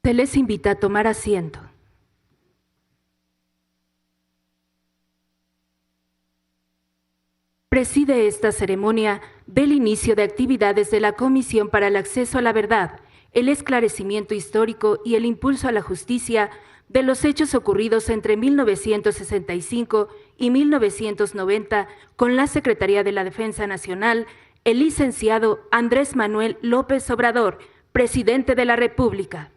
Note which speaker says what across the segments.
Speaker 1: Se les invita a tomar asiento. Preside esta ceremonia del inicio de actividades de la Comisión para el Acceso a la Verdad, el Esclarecimiento Histórico y el Impulso a la Justicia de los hechos ocurridos entre 1965 y 1990 con la Secretaría de la Defensa Nacional, el licenciado Andrés Manuel López Obrador, presidente de la República.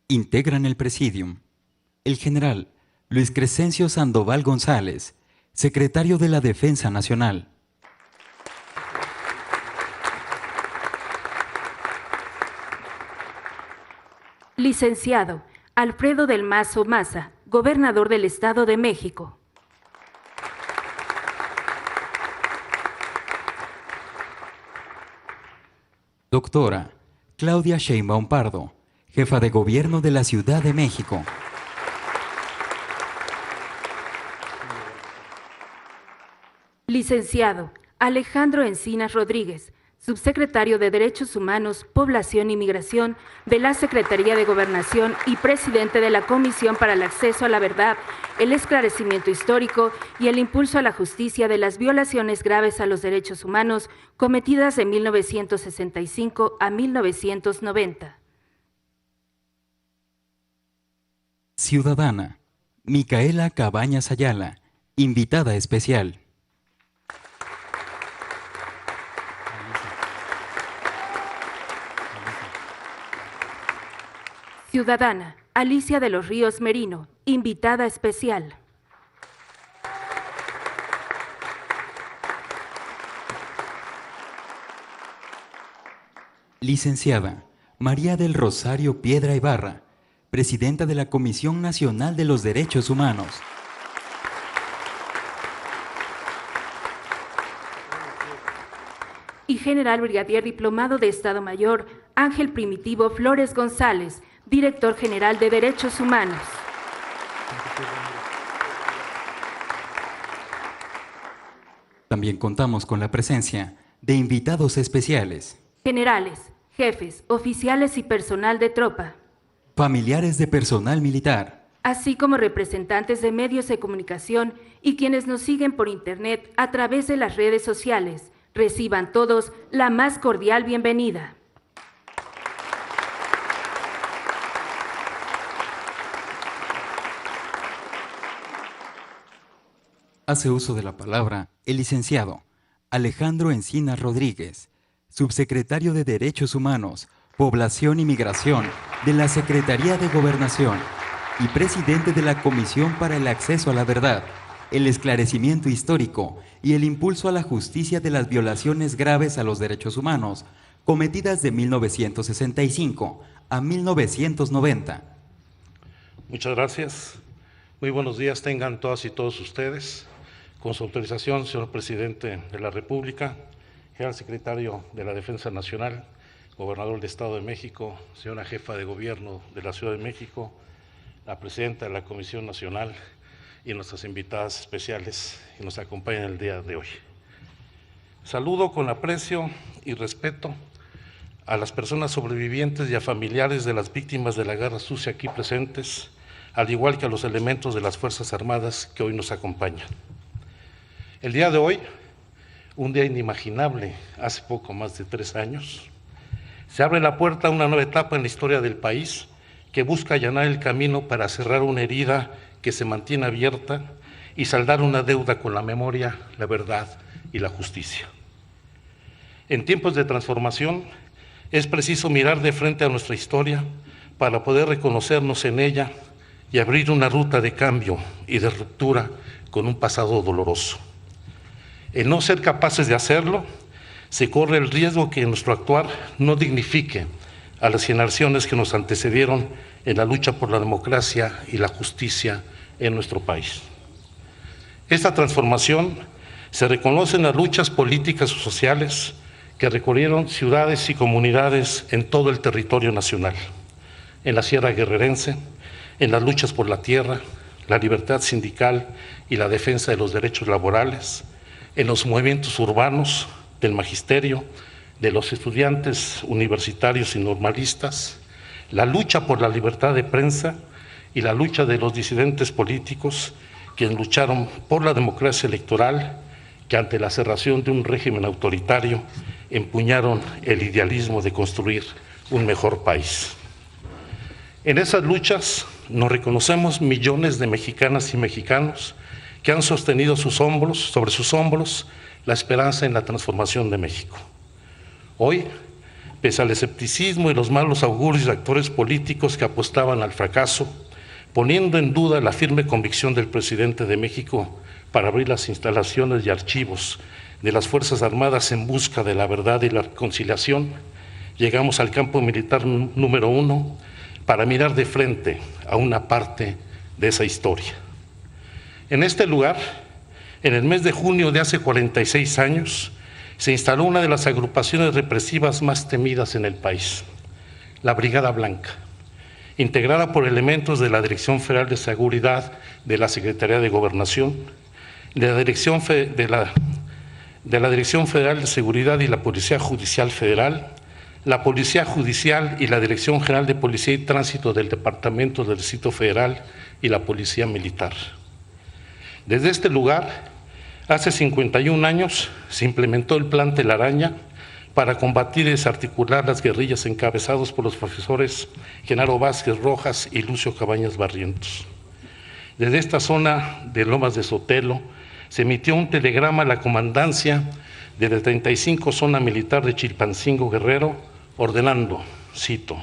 Speaker 2: Integran el Presidium el general Luis Crescencio Sandoval González, secretario de la Defensa Nacional.
Speaker 1: Licenciado Alfredo del Mazo Maza, gobernador del Estado de México.
Speaker 2: Doctora Claudia Sheinbaum Pardo, jefa de Gobierno de la Ciudad de México.
Speaker 1: Licenciado Alejandro Encinas Rodríguez, subsecretario de Derechos Humanos, Población y Migración de la Secretaría de Gobernación y presidente de la Comisión para el Acceso a la Verdad, el Esclarecimiento Histórico y el Impulso a la Justicia de las violaciones graves a los derechos humanos cometidas de 1965 a 1990.
Speaker 2: Ciudadana Micaela Cabañas Ayala, invitada especial.
Speaker 1: Ciudadana Alicia de los Ríos Merino, invitada especial.
Speaker 2: Licenciada María del Rosario Piedra Ibarra, presidenta de la Comisión Nacional de los Derechos Humanos.
Speaker 1: Y General Brigadier Diplomado de Estado Mayor Ángel Primitivo Flores González, Director General de Derechos Humanos.
Speaker 2: También contamos con la presencia de invitados especiales.
Speaker 1: Generales, jefes, oficiales y personal de tropa.
Speaker 2: Familiares de personal militar.
Speaker 1: Así como representantes de medios de comunicación y quienes nos siguen por Internet a través de las redes sociales. Reciban todos la más cordial bienvenida.
Speaker 2: Hace uso de la palabra el licenciado Alejandro Encinas Rodríguez, subsecretario de Derechos Humanos, Población y Migración de la Secretaría de Gobernación y presidente de la Comisión para el Acceso a la Verdad, el Esclarecimiento Histórico y el Impulso a la Justicia de las violaciones graves a los derechos humanos cometidas de 1965 a 1990.
Speaker 3: Muchas gracias. Muy buenos días tengan todas y todos ustedes. Con su autorización, señor Presidente de la República, General Secretario de la Defensa Nacional, Gobernador del Estado de México, señora Jefa de Gobierno de la Ciudad de México, la Presidenta de la Comisión Nacional y nuestras invitadas especiales que nos acompañan el día de hoy. Saludo con aprecio y respeto a las personas sobrevivientes y a familiares de las víctimas de la guerra sucia aquí presentes, al igual que a los elementos de las Fuerzas Armadas que hoy nos acompañan. El día de hoy, un día inimaginable, hace poco más de 3 años, se abre la puerta a una nueva etapa en la historia del país que busca allanar el camino para cerrar una herida que se mantiene abierta y saldar una deuda con la memoria, la verdad y la justicia. En tiempos de transformación, es preciso mirar de frente a nuestra historia para poder reconocernos en ella y abrir una ruta de cambio y de ruptura con un pasado doloroso. El no ser capaces de hacerlo, se corre el riesgo que nuestro actuar no dignifique a las generaciones que nos antecedieron en la lucha por la democracia y la justicia en nuestro país. Esta transformación se reconoce en las luchas políticas y sociales que recorrieron ciudades y comunidades en todo el territorio nacional, en la Sierra Guerrerense, en las luchas por la tierra, la libertad sindical y la defensa de los derechos laborales, en los movimientos urbanos, del magisterio, de los estudiantes universitarios y normalistas, la lucha por la libertad de prensa y la lucha de los disidentes políticos, quienes lucharon por la democracia electoral, que ante la cerración de un régimen autoritario empuñaron el idealismo de construir un mejor país. En esas luchas nos reconocemos millones de mexicanas y mexicanos que han sostenido sobre sus hombros la esperanza en la transformación de México. Hoy, pese al escepticismo y los malos augurios de actores políticos que apostaban al fracaso, poniendo en duda la firme convicción del presidente de México para abrir las instalaciones y archivos de las Fuerzas Armadas en busca de la verdad y la reconciliación, llegamos al campo militar número 1 para mirar de frente a una parte de esa historia. En este lugar, en el mes de junio de hace 46 años, se instaló una de las agrupaciones represivas más temidas en el país, la Brigada Blanca, integrada por elementos de la Dirección Federal de Seguridad de la Secretaría de Gobernación, de la Dirección Federal de Seguridad y la Policía Judicial Federal, la Policía Judicial y la Dirección General de Policía y Tránsito del Departamento del Distrito Federal y la Policía Militar. Desde este lugar, hace 51 años, se implementó el Plan Telaraña para combatir y desarticular las guerrillas encabezados por los profesores Genaro Vázquez Rojas y Lucio Cabañas Barrientos. Desde esta zona de Lomas de Sotelo, se emitió un telegrama a la comandancia de la 35 Zona Militar de Chilpancingo Guerrero, ordenando, cito,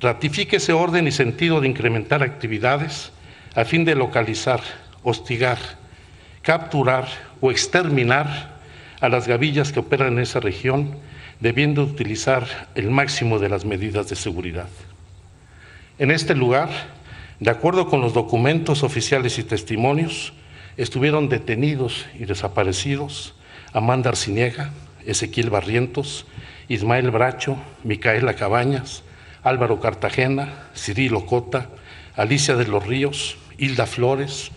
Speaker 3: ratifique ese orden y sentido de incrementar actividades a fin de localizar, hostigar, capturar o exterminar a las gavillas que operan en esa región, debiendo utilizar el máximo de las medidas de seguridad. En este lugar, de acuerdo con los documentos oficiales y testimonios, estuvieron detenidos y desaparecidos Amanda Arciniega, Ezequiel Barrientos, Ismael Bracho, Micaela Cabañas, Álvaro Cartagena, Cirilo Cota, Alicia de los Ríos, Hilda Flores,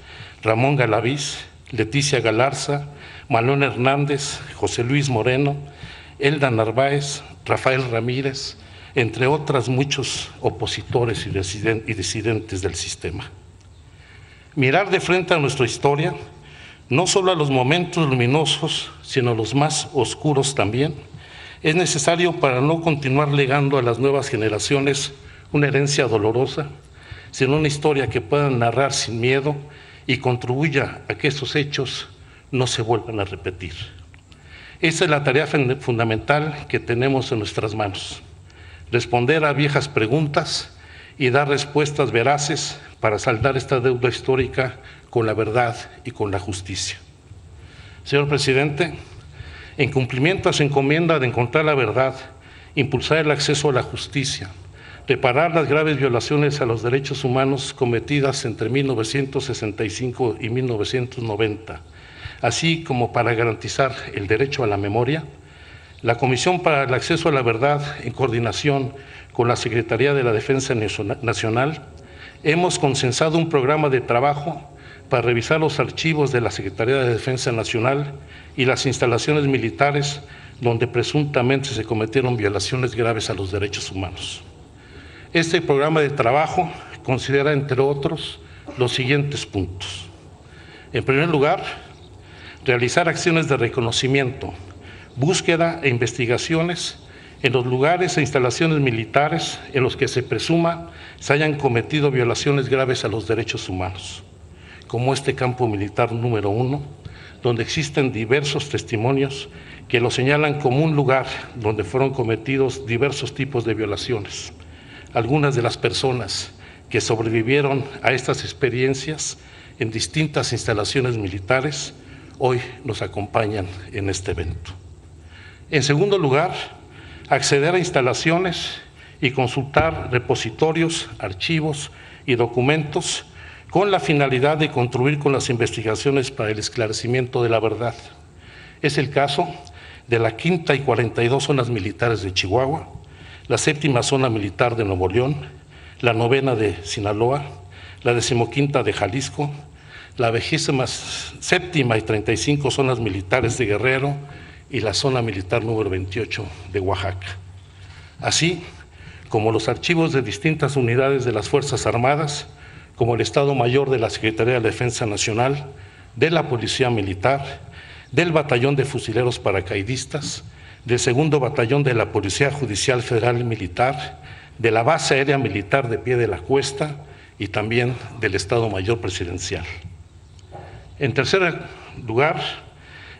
Speaker 3: Ramón Galaviz, Leticia Galarza, Manuel Hernández, José Luis Moreno, Elda Narváez, Rafael Ramírez, entre otras muchos opositores y disidentes del sistema. Mirar de frente a nuestra historia, no solo a los momentos luminosos, sino a los más oscuros también, es necesario para no continuar legando a las nuevas generaciones una herencia dolorosa, sino una historia que puedan narrar sin miedo y contribuya a que estos hechos no se vuelvan a repetir. Esa es la tarea fundamental que tenemos en nuestras manos, responder a viejas preguntas y dar respuestas veraces para saldar esta deuda histórica con la verdad y con la justicia. Señor presidente, en cumplimiento a su encomienda de encontrar la verdad, impulsar el acceso a la justicia, reparar las graves violaciones a los derechos humanos cometidas entre 1965 y 1990, así como para garantizar el derecho a la memoria, la Comisión para el Acceso a la Verdad, en coordinación con la Secretaría de la Defensa Nacional, hemos consensado un programa de trabajo para revisar los archivos de la Secretaría de Defensa Nacional y las instalaciones militares donde presuntamente se cometieron violaciones graves a los derechos humanos. Este programa de trabajo considera, entre otros, los siguientes puntos. En primer lugar, realizar acciones de reconocimiento, búsqueda e investigaciones en los lugares e instalaciones militares en los que se presuma se hayan cometido violaciones graves a los derechos humanos, como este campo militar número 1, donde existen diversos testimonios que lo señalan como un lugar donde fueron cometidos diversos tipos de violaciones. Algunas de las personas que sobrevivieron a estas experiencias en distintas instalaciones militares hoy nos acompañan en este evento. En segundo lugar, acceder a instalaciones y consultar repositorios, archivos y documentos con la finalidad de contribuir con las investigaciones para el esclarecimiento de la verdad. Es el caso de la 5ª y 42 zonas militares de Chihuahua, la 7ª zona militar de Nuevo León, la 9ª de Sinaloa, la 15ª de Jalisco, la 27ª y 35 zonas militares de Guerrero y la zona militar número 28 de Oaxaca, así como los archivos de distintas unidades de las Fuerzas Armadas, como el Estado Mayor de la Secretaría de Defensa Nacional, de la Policía Militar, del Batallón de Fusileros Paracaidistas, del Segundo Batallón de la Policía Judicial Federal Militar, de la Base Aérea Militar de Pie de la Cuesta y también del Estado Mayor Presidencial. En tercer lugar,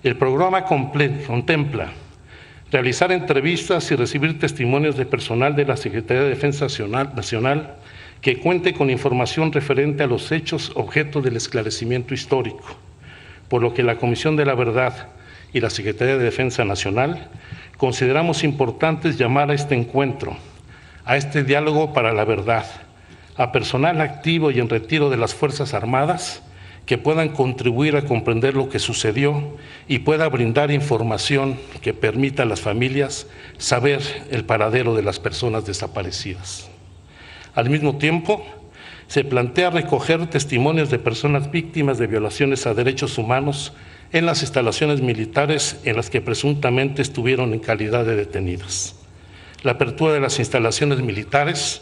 Speaker 3: el programa contempla realizar entrevistas y recibir testimonios de personal de la Secretaría de Defensa Nacional que cuente con información referente a los hechos objeto del esclarecimiento histórico, por lo que la Comisión de la Verdad y la Secretaría de Defensa Nacional consideramos importantes llamar a este encuentro, a este diálogo para la verdad, a personal activo y en retiro de las Fuerzas Armadas que puedan contribuir a comprender lo que sucedió y pueda brindar información que permita a las familias saber el paradero de las personas desaparecidas. Al mismo tiempo, se plantea recoger testimonios de personas víctimas de violaciones a derechos humanos en las instalaciones militares en las que presuntamente estuvieron en calidad de detenidas. La apertura de las instalaciones militares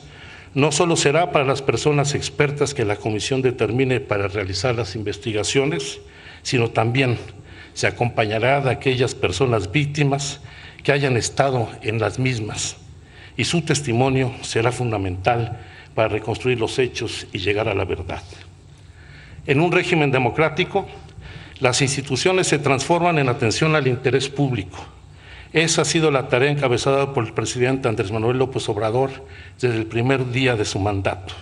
Speaker 3: no solo será para las personas expertas que la comisión determine para realizar las investigaciones, sino también se acompañará de aquellas personas víctimas que hayan estado en las mismas, y su testimonio será fundamental para reconstruir los hechos y llegar a la verdad. En un régimen democrático, las instituciones se transforman en atención al interés público. Esa ha sido la tarea encabezada por el presidente Andrés Manuel López Obrador desde el primer día de su mandato.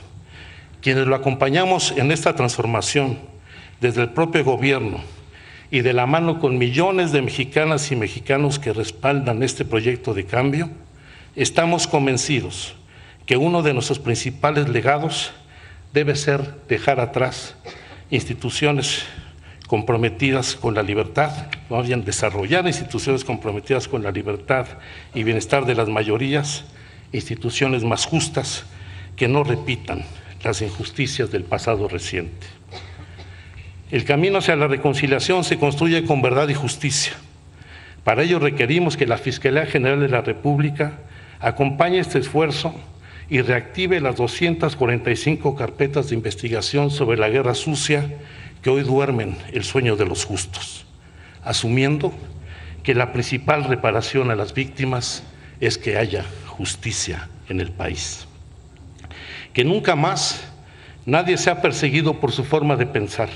Speaker 3: Quienes lo acompañamos en esta transformación desde el propio gobierno y de la mano con millones de mexicanas y mexicanos que respaldan este proyecto de cambio, estamos convencidos que uno de nuestros principales legados debe ser dejar atrás instituciones comprometidas con la libertad, más bien desarrollar instituciones comprometidas con la libertad y bienestar de las mayorías, instituciones más justas que no repitan las injusticias del pasado reciente. El camino hacia la reconciliación se construye con verdad y justicia. Para ello requerimos que la Fiscalía General de la República acompañe este esfuerzo y reactive las 245 carpetas de investigación sobre la guerra sucia que hoy duermen el sueño de los justos, asumiendo que la principal reparación a las víctimas es que haya justicia en el país. Que nunca más nadie sea perseguido por su forma de pensar,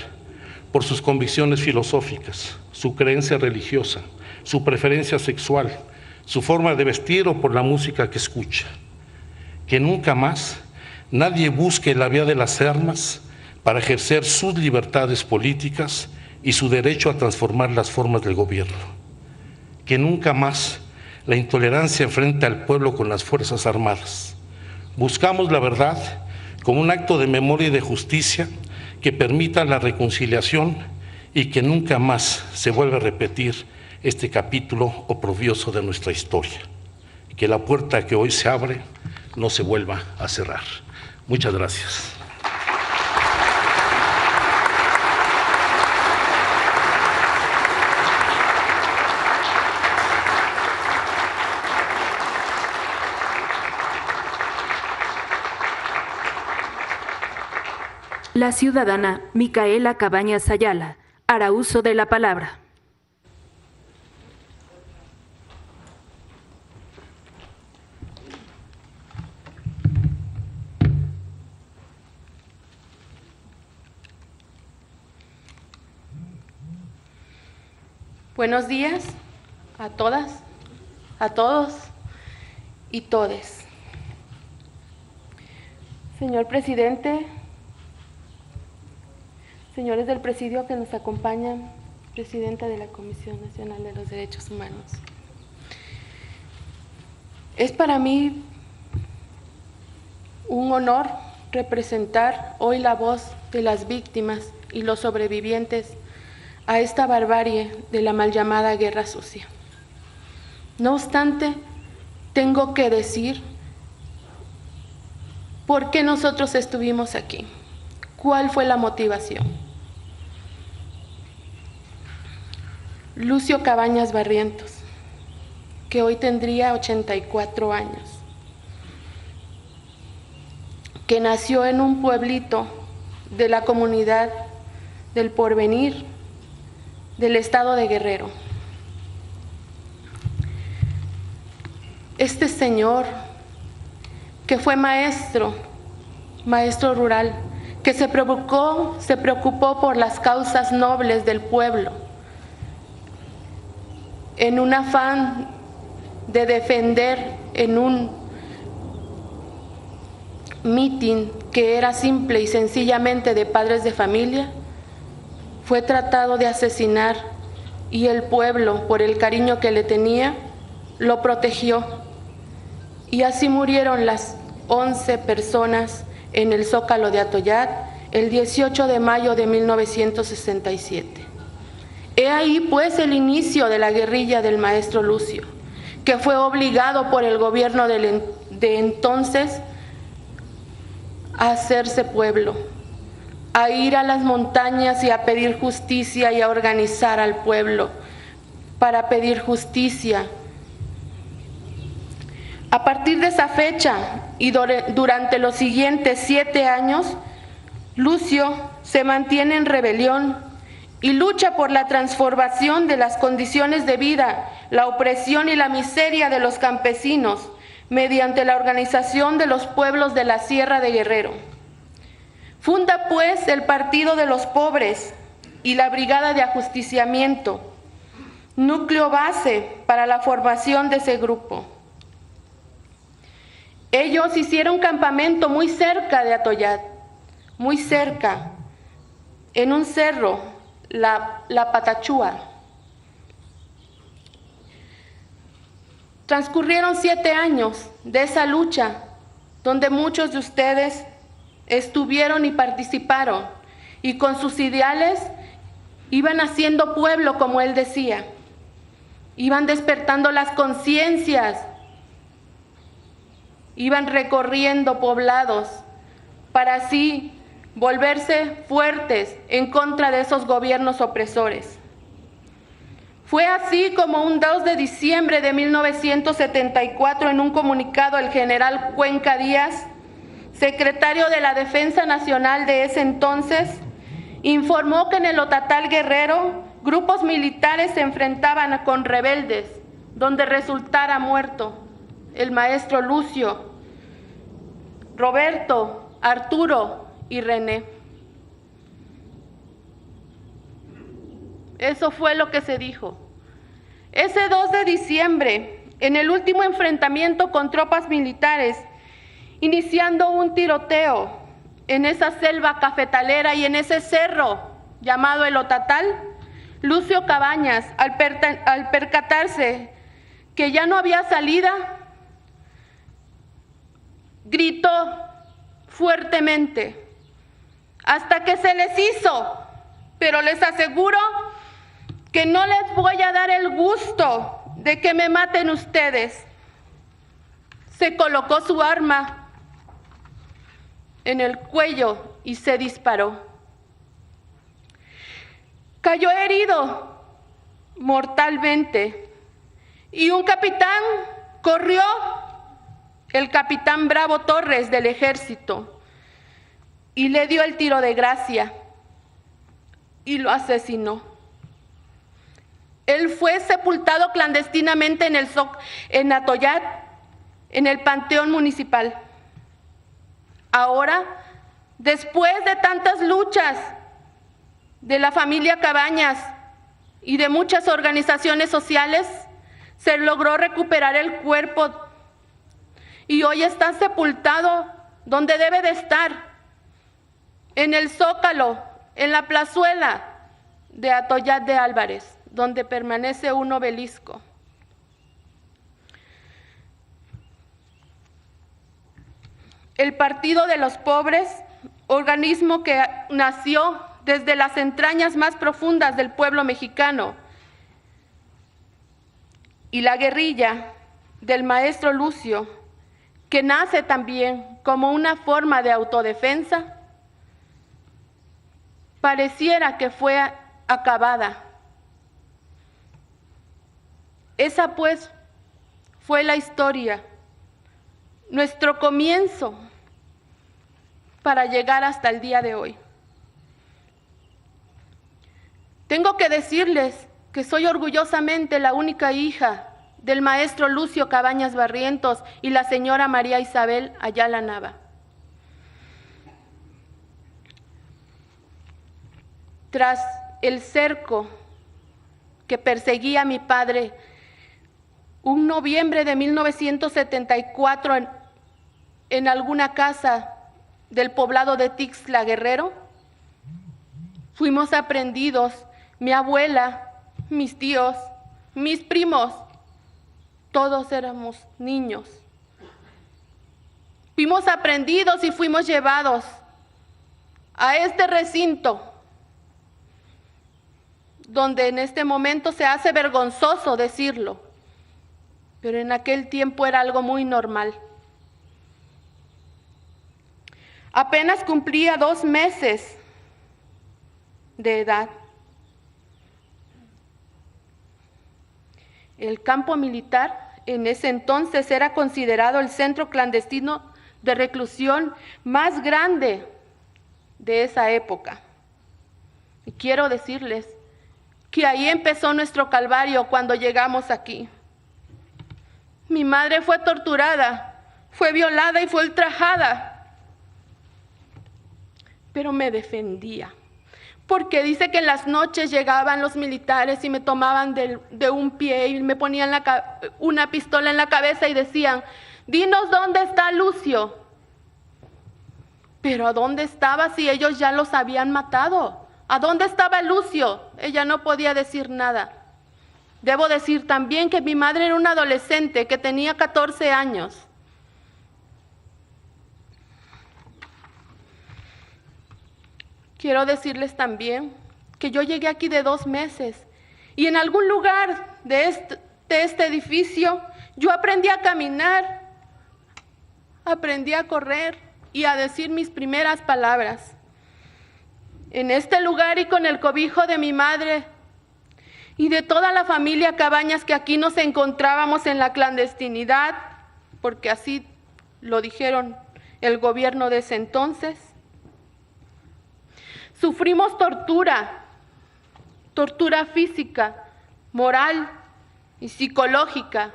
Speaker 3: por sus convicciones filosóficas, su creencia religiosa, su preferencia sexual, su forma de vestir o por la música que escucha. Que nunca más nadie busque la vía de las armas para ejercer sus libertades políticas y su derecho a transformar las formas del gobierno. Que nunca más la intolerancia enfrente al pueblo con las Fuerzas Armadas. Buscamos la verdad como un acto de memoria y de justicia que permita la reconciliación y que nunca más se vuelva a repetir este capítulo oprobioso de nuestra historia. Que la puerta que hoy se abre no se vuelva a cerrar. Muchas gracias.
Speaker 1: La ciudadana Micaela Cabañas Ayala hará uso de la palabra.
Speaker 4: Buenos días a todas, a todos y todes. Señor presidente, señores del presidio que nos acompañan, presidenta de la Comisión Nacional de los Derechos Humanos. Es para mí un honor representar hoy la voz de las víctimas y los sobrevivientes a esta barbarie de la mal llamada guerra sucia. No obstante, tengo que decir por qué nosotros estuvimos aquí, ¿Cuál fue la motivación? Lucio Cabañas Barrientos, que hoy tendría 84 años, que nació en un pueblito de la comunidad del Porvenir del estado de Guerrero. Este señor, que fue maestro rural, que se preocupó por las causas nobles del pueblo, en un afán de defender en un mitin que era simple y sencillamente de padres de familia, fue tratado de asesinar, y el pueblo, por el cariño que le tenía, lo protegió. Y así murieron las 11 personas en el Zócalo de Atoyac el 18 de mayo de 1967. He ahí pues el inicio de la guerrilla del maestro Lucio, que fue obligado por el gobierno de entonces a hacerse pueblo, a ir a las montañas y a pedir justicia y a organizar al pueblo para pedir justicia. A partir de esa fecha y durante los siguientes 7 años, Lucio se mantiene en rebelión y lucha por la transformación de las condiciones de vida, la opresión y la miseria de los campesinos mediante la organización de los pueblos de la Sierra de Guerrero. Funda pues el Partido de los Pobres y la Brigada de Ajusticiamiento, núcleo base para la formación de ese grupo. Ellos hicieron campamento muy cerca de Atoyac, muy cerca, en un cerro, la Patachúa. Transcurrieron 7 años de esa lucha, donde muchos de ustedes estuvieron y participaron, y con sus ideales iban haciendo pueblo, como él decía, iban despertando las conciencias, iban recorriendo poblados para así volverse fuertes en contra de esos gobiernos opresores. Fue así como un 2 de diciembre de 1974, en un comunicado, el general Cuenca Díaz, secretario de la Defensa Nacional de ese entonces, informó que en el Otatal Guerrero grupos militares se enfrentaban con rebeldes, donde resultara muerto el maestro Lucio, Roberto, Arturo y René. Eso fue lo que se dijo. Ese 2 de diciembre, en el último enfrentamiento con tropas militares, iniciando un tiroteo en esa selva cafetalera y en ese cerro llamado el Otatal, Lucio Cabañas, al percatarse que ya no había salida, gritó fuertemente hasta que se les hizo, pero les aseguro que no les voy a dar el gusto de que me maten ustedes. Se colocó su arma en el cuello y se disparó. Cayó herido mortalmente y un capitán corrió, el capitán Bravo Torres del Ejército, y le dio el tiro de gracia y lo asesinó. Él fue sepultado clandestinamente en Atoyac, en el Panteón Municipal. Ahora, después de tantas luchas de la familia Cabañas y de muchas organizaciones sociales, se logró recuperar el cuerpo y hoy está sepultado donde debe de estar, en el Zócalo, en la plazuela de Atoyac de Álvarez, donde permanece un obelisco. El Partido de los Pobres, organismo que nació desde las entrañas más profundas del pueblo mexicano, y la guerrilla del maestro Lucio, que nace también como una forma de autodefensa, pareciera que fue acabada. Esa pues fue la historia, nuestro comienzo para llegar hasta el día de hoy. Tengo que decirles que soy orgullosamente la única hija del maestro Lucio Cabañas Barrientos y la señora María Isabel Ayala Nava. Tras el cerco que perseguía a mi padre, un noviembre de 1974 en alguna casa del poblado de Tixla, Guerrero, fuimos aprehendidos, mi abuela, mis tíos, mis primos, todos éramos niños. Fuimos aprehendidos y fuimos llevados a este recinto, donde en este momento se hace vergonzoso decirlo, pero en aquel tiempo era algo muy normal. Apenas cumplía 2 meses de edad. El campo militar en ese entonces era considerado el centro clandestino de reclusión más grande de esa época. Y quiero decirles que ahí empezó nuestro calvario cuando llegamos aquí. Mi madre fue torturada, fue violada y fue ultrajada, pero me defendía, porque dice que en las noches llegaban los militares y me tomaban de un pie y me ponían una pistola en la cabeza y decían: dinos dónde está Lucio. Pero ¿a dónde estaba si ellos ya los habían matado? ¿A dónde estaba Lucio? Ella no podía decir nada. Debo decir también que mi madre era una adolescente que tenía 14 años. Quiero decirles también que yo llegué aquí de 2 meses y en algún lugar de este edificio yo aprendí a caminar, aprendí a correr y a decir mis primeras palabras. En este lugar y con el cobijo de mi madre y de toda la familia Cabañas que aquí nos encontrábamos en la clandestinidad, porque así lo dijeron el gobierno de ese entonces, sufrimos tortura física, moral y psicológica,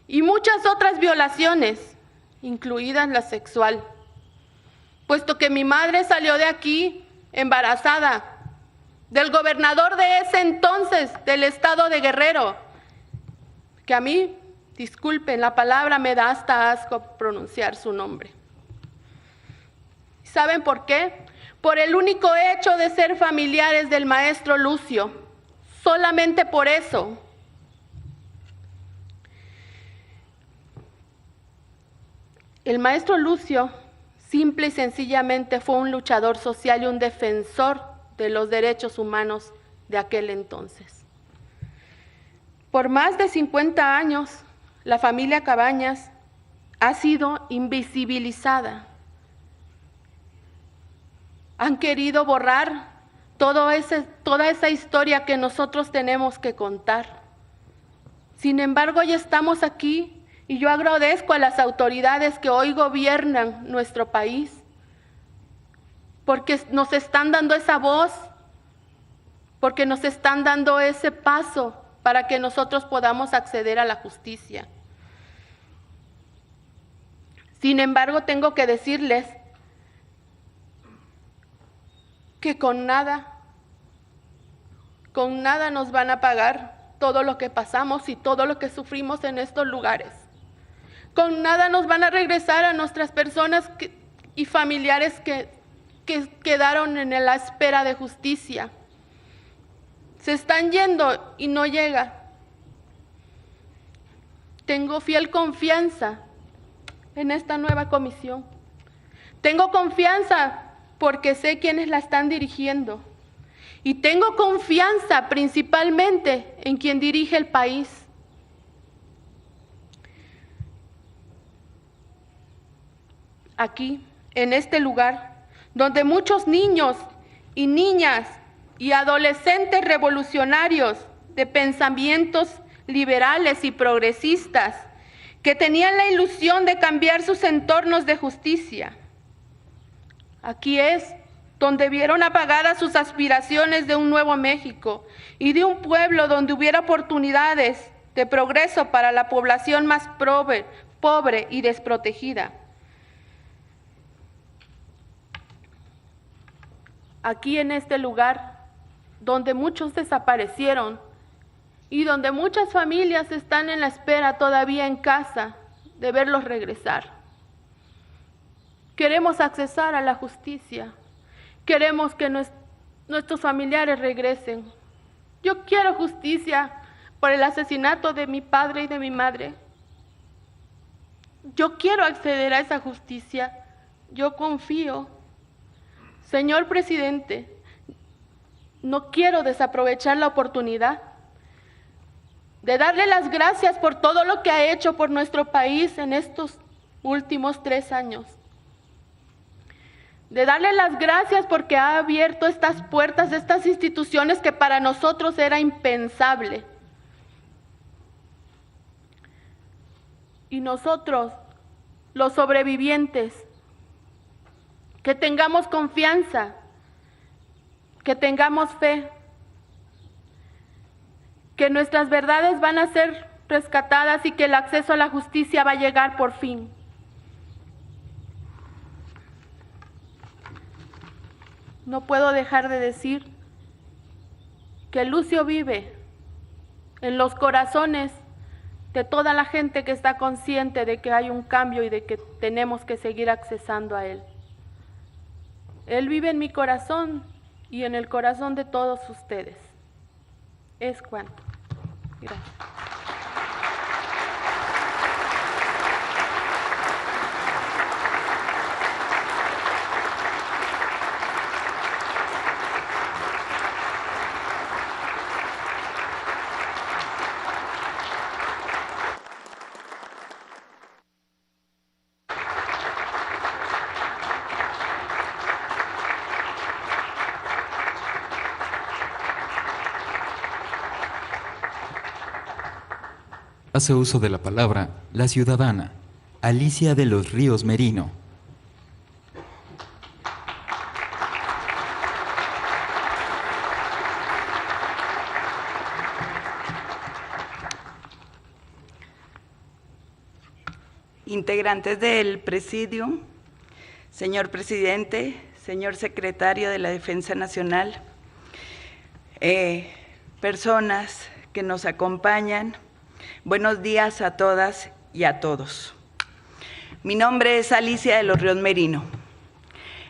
Speaker 4: y muchas otras violaciones, incluidas la sexual, puesto que mi madre salió de aquí embarazada del gobernador de ese entonces del estado de Guerrero, que a mí, disculpen, la palabra me da hasta asco pronunciar su nombre. ¿Saben por qué? Por el único hecho de ser familiares del maestro Lucio, solamente por eso. El maestro Lucio simple y sencillamente fue un luchador social y un defensor de los derechos humanos de aquel entonces. Por más de 50 años, la familia Cabañas ha sido invisibilizada. Han querido borrar toda esa historia que nosotros tenemos que contar. Sin embargo, ya estamos aquí y yo agradezco a las autoridades que hoy gobiernan nuestro país, porque nos están dando esa voz, porque nos están dando ese paso para que nosotros podamos acceder a la justicia. Sin embargo, tengo que decirles que con nada nos van a pagar todo lo que pasamos y todo lo que sufrimos en estos lugares. Con nada nos van a regresar a nuestras personas y familiares que quedaron en la espera de justicia. Se están yendo y no llega. Tengo fiel confianza en esta nueva comisión. Tengo confianza porque sé quiénes la están dirigiendo. Y tengo confianza principalmente en quien dirige el país. Aquí, en este lugar, donde muchos niños y niñas y adolescentes revolucionarios de pensamientos liberales y progresistas que tenían la ilusión de cambiar sus entornos de justicia. Aquí es donde vieron apagadas sus aspiraciones de un nuevo México y de un pueblo donde hubiera oportunidades de progreso para la población más pobre y desprotegida. Aquí en este lugar, donde muchos desaparecieron y donde muchas familias están en la espera todavía en casa de verlos regresar. Queremos accesar a la justicia, queremos que nuestros familiares regresen. Yo quiero justicia por el asesinato de mi padre y de mi madre. Yo quiero acceder a esa justicia, yo confío. Señor presidente, no quiero desaprovechar la oportunidad de darle las gracias por todo lo que ha hecho por nuestro país en estos últimos 3 años. De darle las gracias porque ha abierto estas puertas, estas instituciones que para nosotros era impensable. Y nosotros, los sobrevivientes, que tengamos confianza, que tengamos fe, que nuestras verdades van a ser rescatadas y que el acceso a la justicia va a llegar por fin. No puedo dejar de decir que Lucio vive en los corazones de toda la gente que está consciente de que hay un cambio y de que tenemos que seguir accesando a él. Él vive en mi corazón y en el corazón de todos ustedes. Es cuanto. Gracias.
Speaker 2: Hace uso de la palabra la ciudadana Alicia de los Ríos Merino.
Speaker 5: Integrantes del Presidium, señor presidente, señor secretario de la Defensa Nacional, personas que nos acompañan, buenos días a todas y a todos. Mi nombre es Alicia de los Ríos Merino.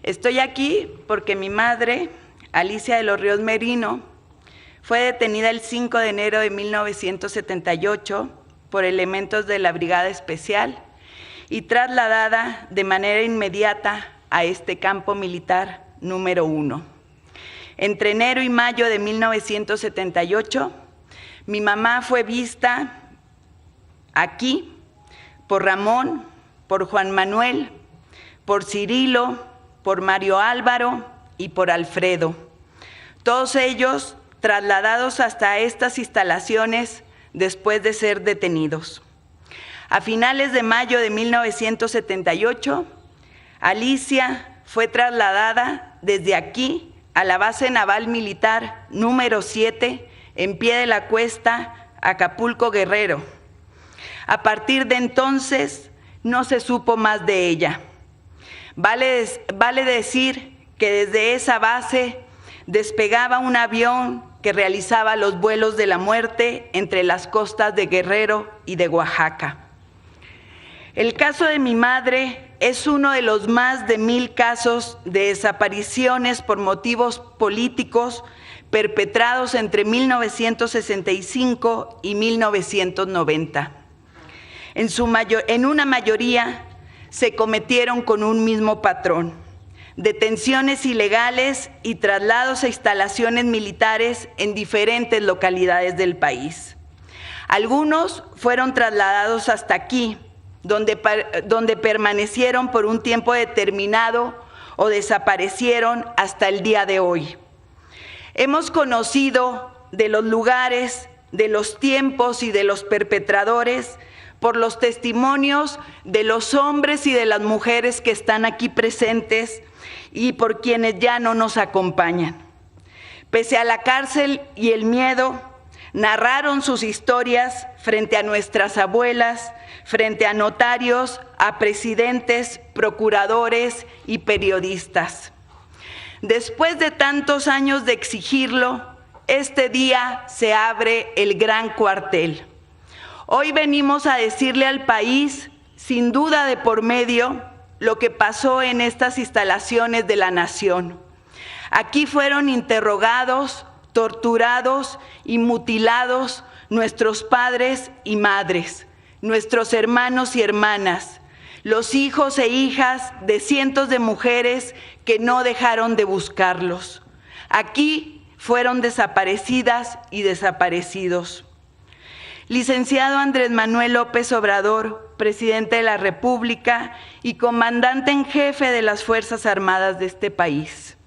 Speaker 5: Estoy aquí porque mi madre, Alicia de los Ríos Merino, fue detenida el 5 de enero de 1978 por elementos de la Brigada Especial y trasladada de manera inmediata a este campo militar número 1. Entre enero y mayo de 1978, mi mamá fue vista aquí por Ramón, por Juan Manuel, por Cirilo, por Mario Álvaro y por Alfredo. Todos ellos trasladados hasta estas instalaciones después de ser detenidos. A finales de mayo de 1978, Alicia fue trasladada desde aquí a la base naval militar número 7 en Pie de la Cuesta, Acapulco, Guerrero. A partir de entonces no se supo más de ella. Vale decir que desde esa base despegaba un avión que realizaba los vuelos de la muerte entre las costas de Guerrero y de Oaxaca. El caso de mi madre es uno de los más de 1000 casos de desapariciones por motivos políticos perpetrados entre 1965 y 1990. En una mayoría se cometieron con un mismo patrón: detenciones ilegales y traslados a instalaciones militares en diferentes localidades del país. Algunos fueron trasladados hasta aquí, donde permanecieron por un tiempo determinado o desaparecieron hasta el día de hoy. Hemos conocido de los lugares, de los tiempos y de los perpetradores por los testimonios de los hombres y de las mujeres que están aquí presentes y por quienes ya no nos acompañan. Pese a la cárcel y el miedo, narraron sus historias frente a nuestras abuelas, frente a notarios, a presidentes, procuradores y periodistas. Después de tantos años de exigirlo, este día se abre el gran cuartel. Hoy venimos a decirle al país, sin duda de por medio, lo que pasó en estas instalaciones de la nación. Aquí fueron interrogados, torturados y mutilados nuestros padres y madres, nuestros hermanos y hermanas, los hijos e hijas de cientos de mujeres que no dejaron de buscarlos. Aquí fueron desaparecidas y desaparecidos. Licenciado Andrés Manuel López Obrador, presidente de la República y comandante en jefe de las Fuerzas Armadas de este país.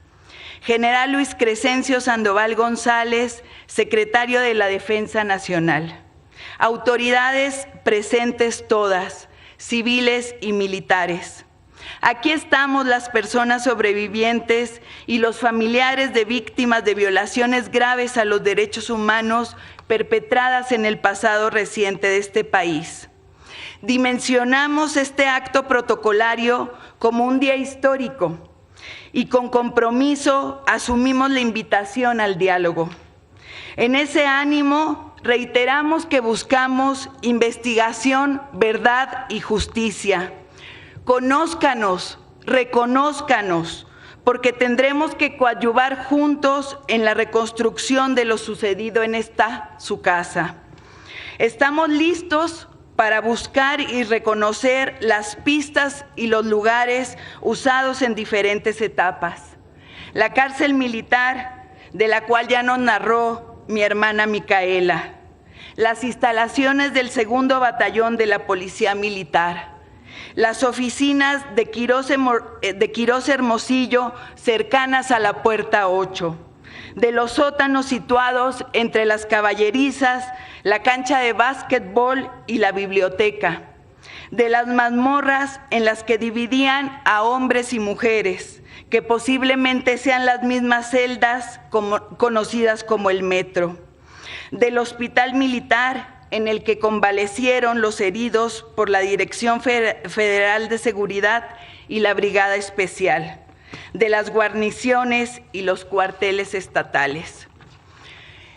Speaker 5: General Luis Crescencio Sandoval González, secretario de la Defensa Nacional. Autoridades presentes todas, civiles y militares. Aquí estamos las personas sobrevivientes y los familiares de víctimas de violaciones graves a los derechos humanos perpetradas en el pasado reciente de este país. Dimensionamos este acto protocolario como un día histórico y con compromiso asumimos la invitación al diálogo. En ese ánimo, reiteramos que buscamos investigación, verdad y justicia. Conózcanos, reconózcanos, porque tendremos que coadyuvar juntos en la reconstrucción de lo sucedido en esta, su casa. Estamos listos para buscar y reconocer las pistas y los lugares usados en diferentes etapas. La cárcel militar, de la cual ya nos narró mi hermana Micaela. Las instalaciones del 2º Batallón de la Policía Militar. Las oficinas de Quirós Hermosillo, cercanas a la Puerta 8. De los sótanos situados entre las caballerizas, la cancha de básquetbol y la biblioteca. De las mazmorras en las que dividían a hombres y mujeres, que posiblemente sean las mismas celdas conocidas como el metro. Del hospital militar en el que convalecieron los heridos por la Dirección Federal de Seguridad y la Brigada Especial. De las guarniciones y los cuarteles estatales.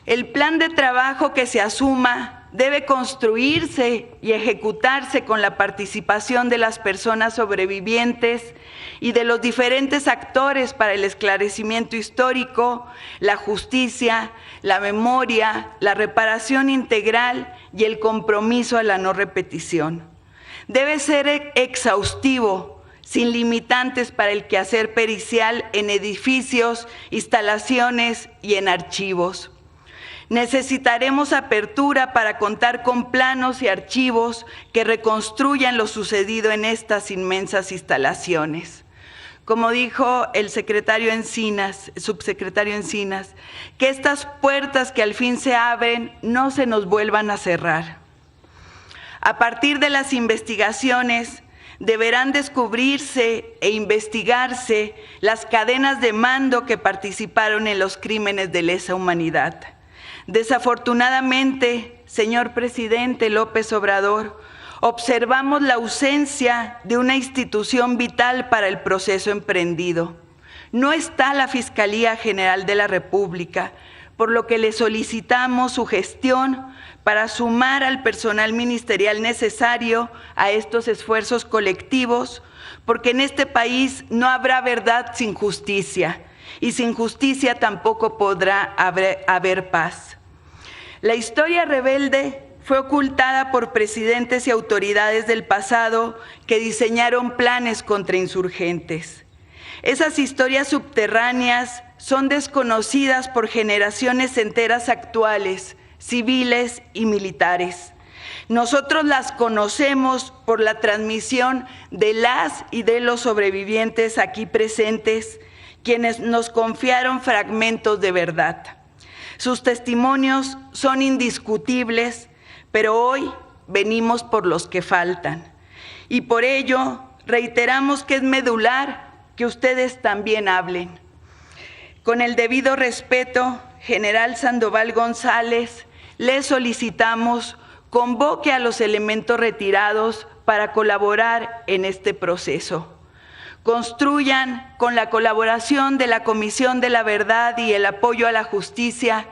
Speaker 5: El plan de trabajo que se asuma debe construirse y ejecutarse con la participación de las personas sobrevivientes y de los diferentes actores para el esclarecimiento histórico, la justicia, la memoria, la reparación integral y el compromiso a la no repetición. Debe ser exhaustivo, sin limitantes para el quehacer pericial en edificios, instalaciones y en archivos. Necesitaremos apertura para contar con planos y archivos que reconstruyan lo sucedido en estas inmensas instalaciones. Como dijo el subsecretario Encinas, que estas puertas que al fin se abren no se nos vuelvan a cerrar. A partir de las investigaciones, deberán descubrirse e investigarse las cadenas de mando que participaron en los crímenes de lesa humanidad. Desafortunadamente, señor presidente López Obrador, observamos la ausencia de una institución vital para el proceso emprendido. No está la Fiscalía General de la República, por lo que le solicitamos su gestión para sumar al personal ministerial necesario a estos esfuerzos colectivos, porque en este país no habrá verdad sin justicia, y sin justicia tampoco podrá haber paz. La historia rebelde fue ocultada por presidentes y autoridades del pasado que diseñaron planes contra insurgentes. Esas historias subterráneas son desconocidas por generaciones enteras actuales, civiles y militares. Nosotros las conocemos por la transmisión de las y de los sobrevivientes aquí presentes, quienes nos confiaron fragmentos de verdad. Sus testimonios son indiscutibles, pero hoy venimos por los que faltan. Y por ello reiteramos que es medular que ustedes también hablen. Con el debido respeto, General Sandoval González, le solicitamos convoque a los elementos retirados para colaborar en este proceso. Construyan con la colaboración de la Comisión de la Verdad y el apoyo a la justicia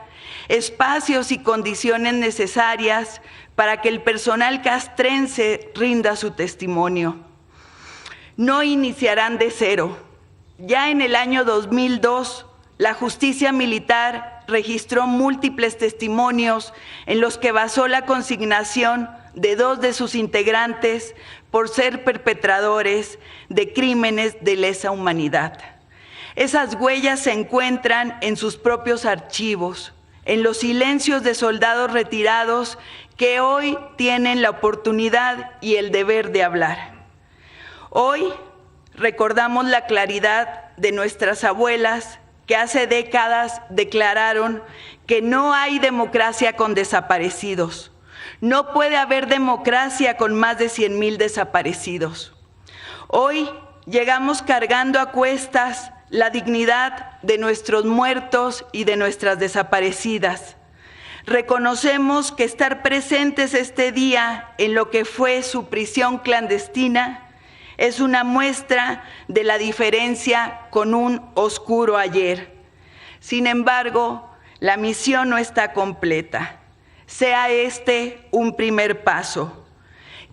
Speaker 5: espacios y condiciones necesarias para que el personal castrense rinda su testimonio. No iniciarán de cero. Ya en el año 2002, la justicia militar registró múltiples testimonios en los que basó la consignación de 2 de sus integrantes por ser perpetradores de crímenes de lesa humanidad. Esas huellas se encuentran en sus propios archivos, en los silencios de soldados retirados que hoy tienen la oportunidad y el deber de hablar. Hoy recordamos la claridad de nuestras abuelas que hace décadas declararon que no hay democracia con desaparecidos. No puede haber democracia con más de 100,000 desaparecidos. Hoy llegamos cargando a cuestas la dignidad de nuestros muertos y de nuestras desaparecidas. Reconocemos que estar presentes este día en lo que fue su prisión clandestina es una muestra de la diferencia con un oscuro ayer. Sin embargo, la misión no está completa. Sea este un primer paso.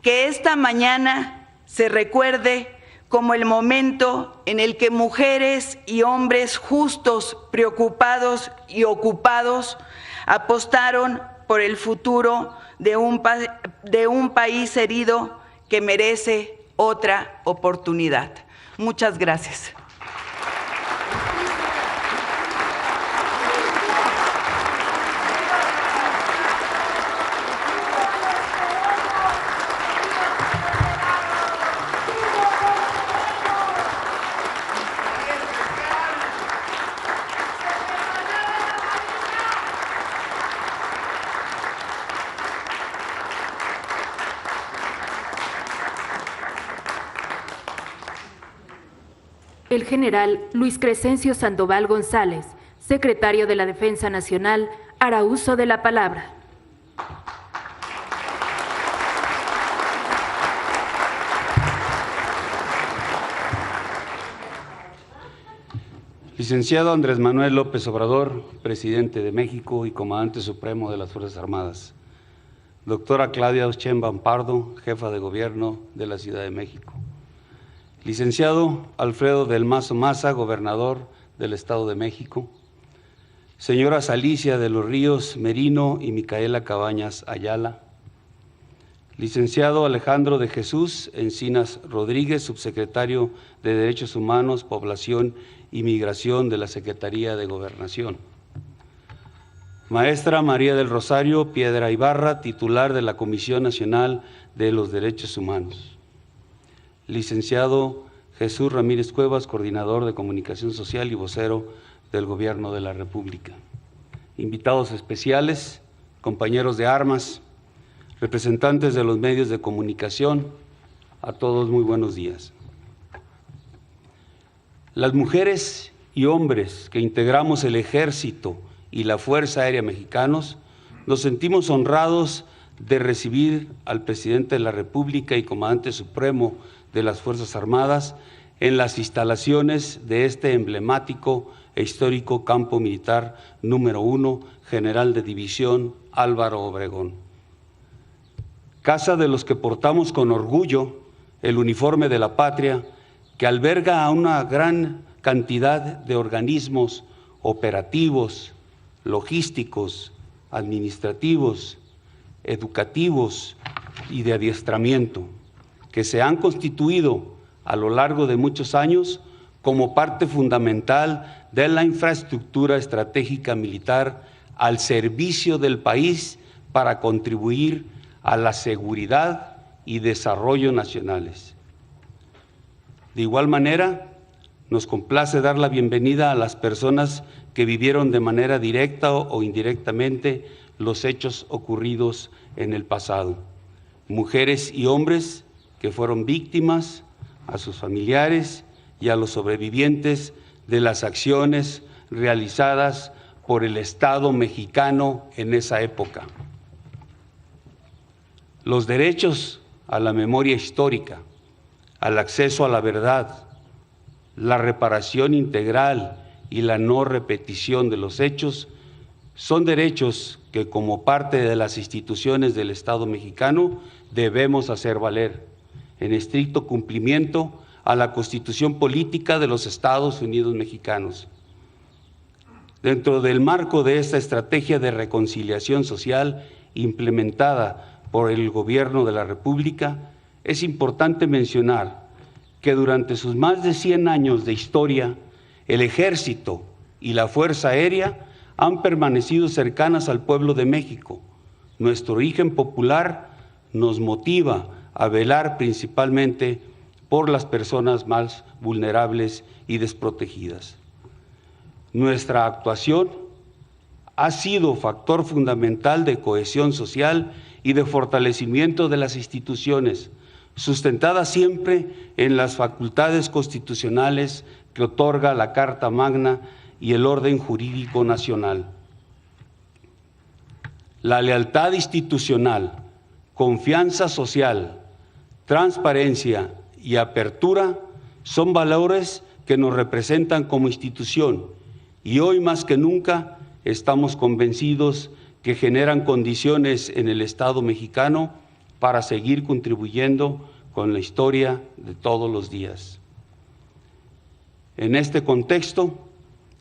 Speaker 5: Que esta mañana se recuerde como el momento en el que mujeres y hombres justos, preocupados y ocupados apostaron por el futuro de un país herido que merece otra oportunidad. Muchas gracias.
Speaker 1: El general Luis Crescencio Sandoval González, secretario de la Defensa Nacional, hará uso de la palabra.
Speaker 6: Licenciado Andrés Manuel López Obrador, presidente de México y comandante supremo de las Fuerzas Armadas. Doctora Claudia Sheinbaum Pardo, jefa de gobierno de la Ciudad de México. Licenciado Alfredo del Mazo Maza, gobernador del Estado de México. Señoras Alicia de los Ríos Merino y Micaela Cabañas Ayala. Licenciado Alejandro de Jesús Encinas Rodríguez, subsecretario de Derechos Humanos, Población y Migración de la Secretaría de Gobernación. Maestra María del Rosario Piedra Ibarra, titular de la Comisión Nacional de los Derechos Humanos. Licenciado Jesús Ramírez Cuevas, coordinador de Comunicación Social y vocero del Gobierno de la República. Invitados especiales, compañeros de armas, representantes de los medios de comunicación, a todos muy buenos días. Las mujeres y hombres que integramos el Ejército y la Fuerza Aérea Mexicanos nos sentimos honrados de recibir al presidente de la República y comandante supremo de las Fuerzas Armadas en las instalaciones de este emblemático e histórico campo militar número 1, General de División Álvaro Obregón. Casa de los que portamos con orgullo el uniforme de la patria, que alberga a una gran cantidad de organismos operativos, logísticos, administrativos, educativos y de adiestramiento, que se han constituido a lo largo de muchos años como parte fundamental de la infraestructura estratégica militar al servicio del país para contribuir a la seguridad y desarrollo nacionales. De igual manera, nos complace dar la bienvenida a las personas que vivieron de manera directa o indirectamente los hechos ocurridos en el pasado. Mujeres y hombres que fueron víctimas, a sus familiares y a los sobrevivientes de las acciones realizadas por el Estado mexicano en esa época. Los derechos a la memoria histórica, al acceso a la verdad, la reparación integral y la no repetición de los hechos son derechos que como parte de las instituciones del Estado mexicano debemos hacer valer en estricto cumplimiento a la Constitución Política de los Estados Unidos Mexicanos. Dentro del marco de esta estrategia de reconciliación social implementada por el Gobierno de la República, es importante mencionar que durante sus más de 100 años de historia, el Ejército y la Fuerza Aérea han permanecido cercanas al pueblo de México. Nuestro origen popular nos motiva a velar principalmente por las personas más vulnerables y desprotegidas. Nuestra actuación ha sido factor fundamental de cohesión social y de fortalecimiento de las instituciones, sustentada siempre en las facultades constitucionales que otorga la Carta Magna y el orden jurídico nacional. La lealtad institucional, confianza social, transparencia y apertura son valores que nos representan como institución y hoy más que nunca estamos convencidos que generan condiciones en el Estado mexicano para seguir contribuyendo con la historia de todos los días. En este contexto,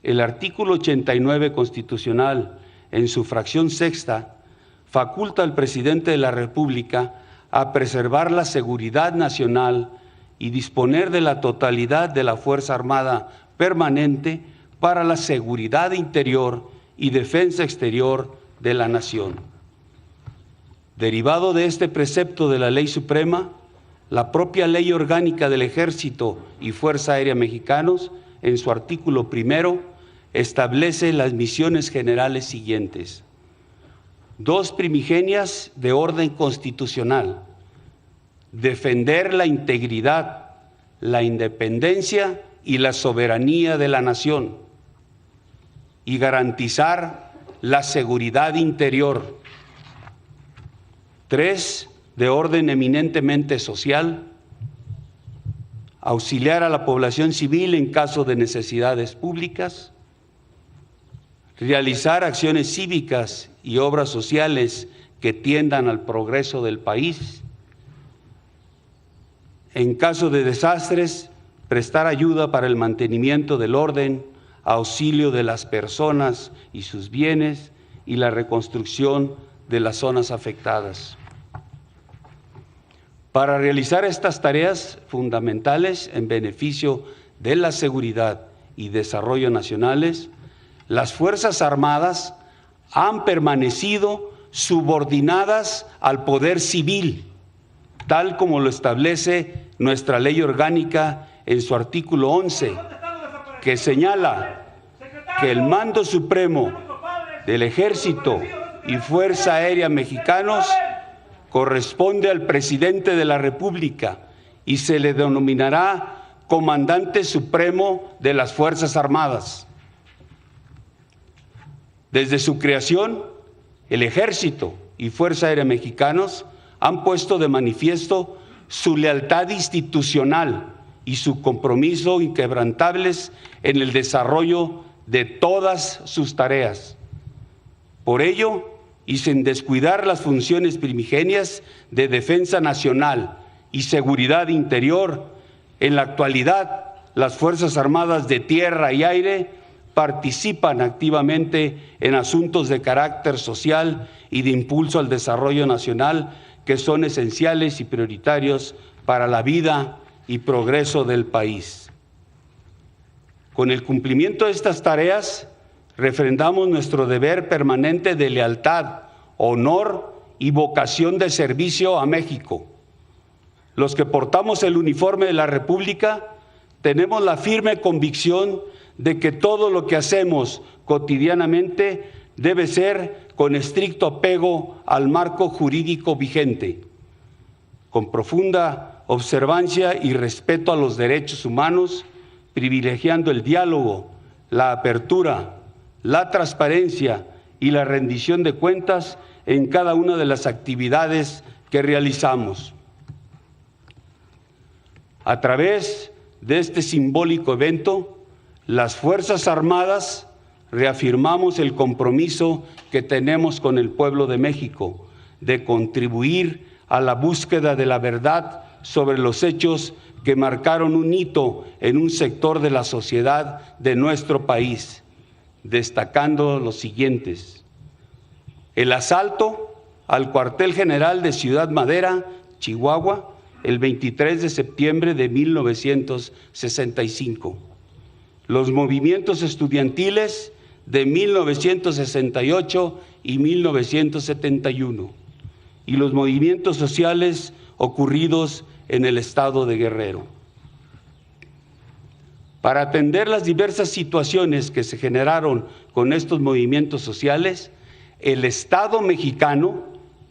Speaker 6: el artículo 89 constitucional, en su fracción sexta, faculta al presidente de la República a preservar la seguridad nacional y disponer de la totalidad de la Fuerza Armada permanente para la seguridad interior y defensa exterior de la nación. Derivado de este precepto de la Ley Suprema, la propia Ley Orgánica del Ejército y Fuerza Aérea Mexicanos, en su artículo primero, establece las misiones generales siguientes. 2 primigenias de orden constitucional: defender la integridad, la independencia y la soberanía de la nación y garantizar la seguridad interior. 3, de orden eminentemente social: auxiliar a la población civil en caso de necesidades públicas, realizar acciones cívicas y obras sociales que tiendan al progreso del país. En caso de desastres, prestar ayuda para el mantenimiento del orden, auxilio de las personas y sus bienes y la reconstrucción de las zonas afectadas. Para realizar estas tareas fundamentales en beneficio de la seguridad y desarrollo nacionales, las Fuerzas Armadas han permanecido subordinadas al poder civil, tal como lo establece nuestra Ley Orgánica en su artículo 11, que señala que el mando supremo del Ejército y Fuerza Aérea Mexicanos corresponde al presidente de la República y se le denominará Comandante Supremo de las Fuerzas Armadas. Desde su creación, el Ejército y Fuerza Aérea Mexicanos han puesto de manifiesto su lealtad institucional y su compromiso inquebrantables en el desarrollo de todas sus tareas. Por ello, y sin descuidar las funciones primigenias de defensa nacional y seguridad interior, en la actualidad las Fuerzas Armadas de Tierra y Aire participan activamente en asuntos de carácter social y de impulso al desarrollo nacional que son esenciales y prioritarios para la vida y progreso del país. Con el cumplimiento de estas tareas, refrendamos nuestro deber permanente de lealtad, honor y vocación de servicio a México. Los que portamos el uniforme de la República tenemos la firme convicción de que todo lo que hacemos cotidianamente debe ser con estricto apego al marco jurídico vigente, con profunda observancia y respeto a los derechos humanos, privilegiando el diálogo, la apertura, la transparencia y la rendición de cuentas en cada una de las actividades que realizamos. A través de este simbólico evento, las Fuerzas Armadas reafirmamos el compromiso que tenemos con el pueblo de México de contribuir a la búsqueda de la verdad sobre los hechos que marcaron un hito en un sector de la sociedad de nuestro país, destacando los siguientes: el asalto al cuartel general de Ciudad Madera, Chihuahua, el 23 de septiembre de 1965, los movimientos estudiantiles de 1968 y 1971 y los movimientos sociales ocurridos en el estado de Guerrero. Para atender las diversas situaciones que se generaron con estos movimientos sociales, el Estado mexicano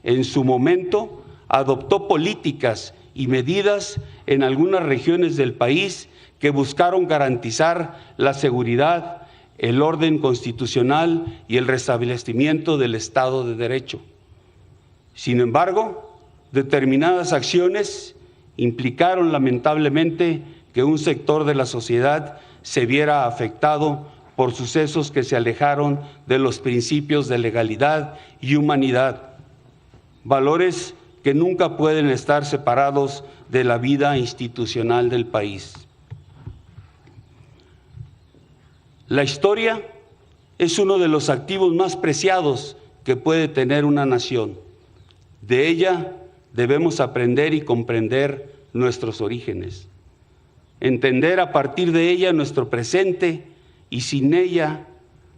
Speaker 6: en su momento adoptó políticas y medidas en algunas regiones del país que buscaron garantizar la seguridad, el orden constitucional y el restablecimiento del Estado de Derecho. Sin embargo, determinadas acciones implicaron lamentablemente que un sector de la sociedad se viera afectado por sucesos que se alejaron de los principios de legalidad y humanidad, valores que nunca pueden estar separados de la vida institucional del país. La historia es uno de los activos más preciados que puede tener una nación. De ella debemos aprender y comprender nuestros orígenes, entender a partir de ella nuestro presente, y sin ella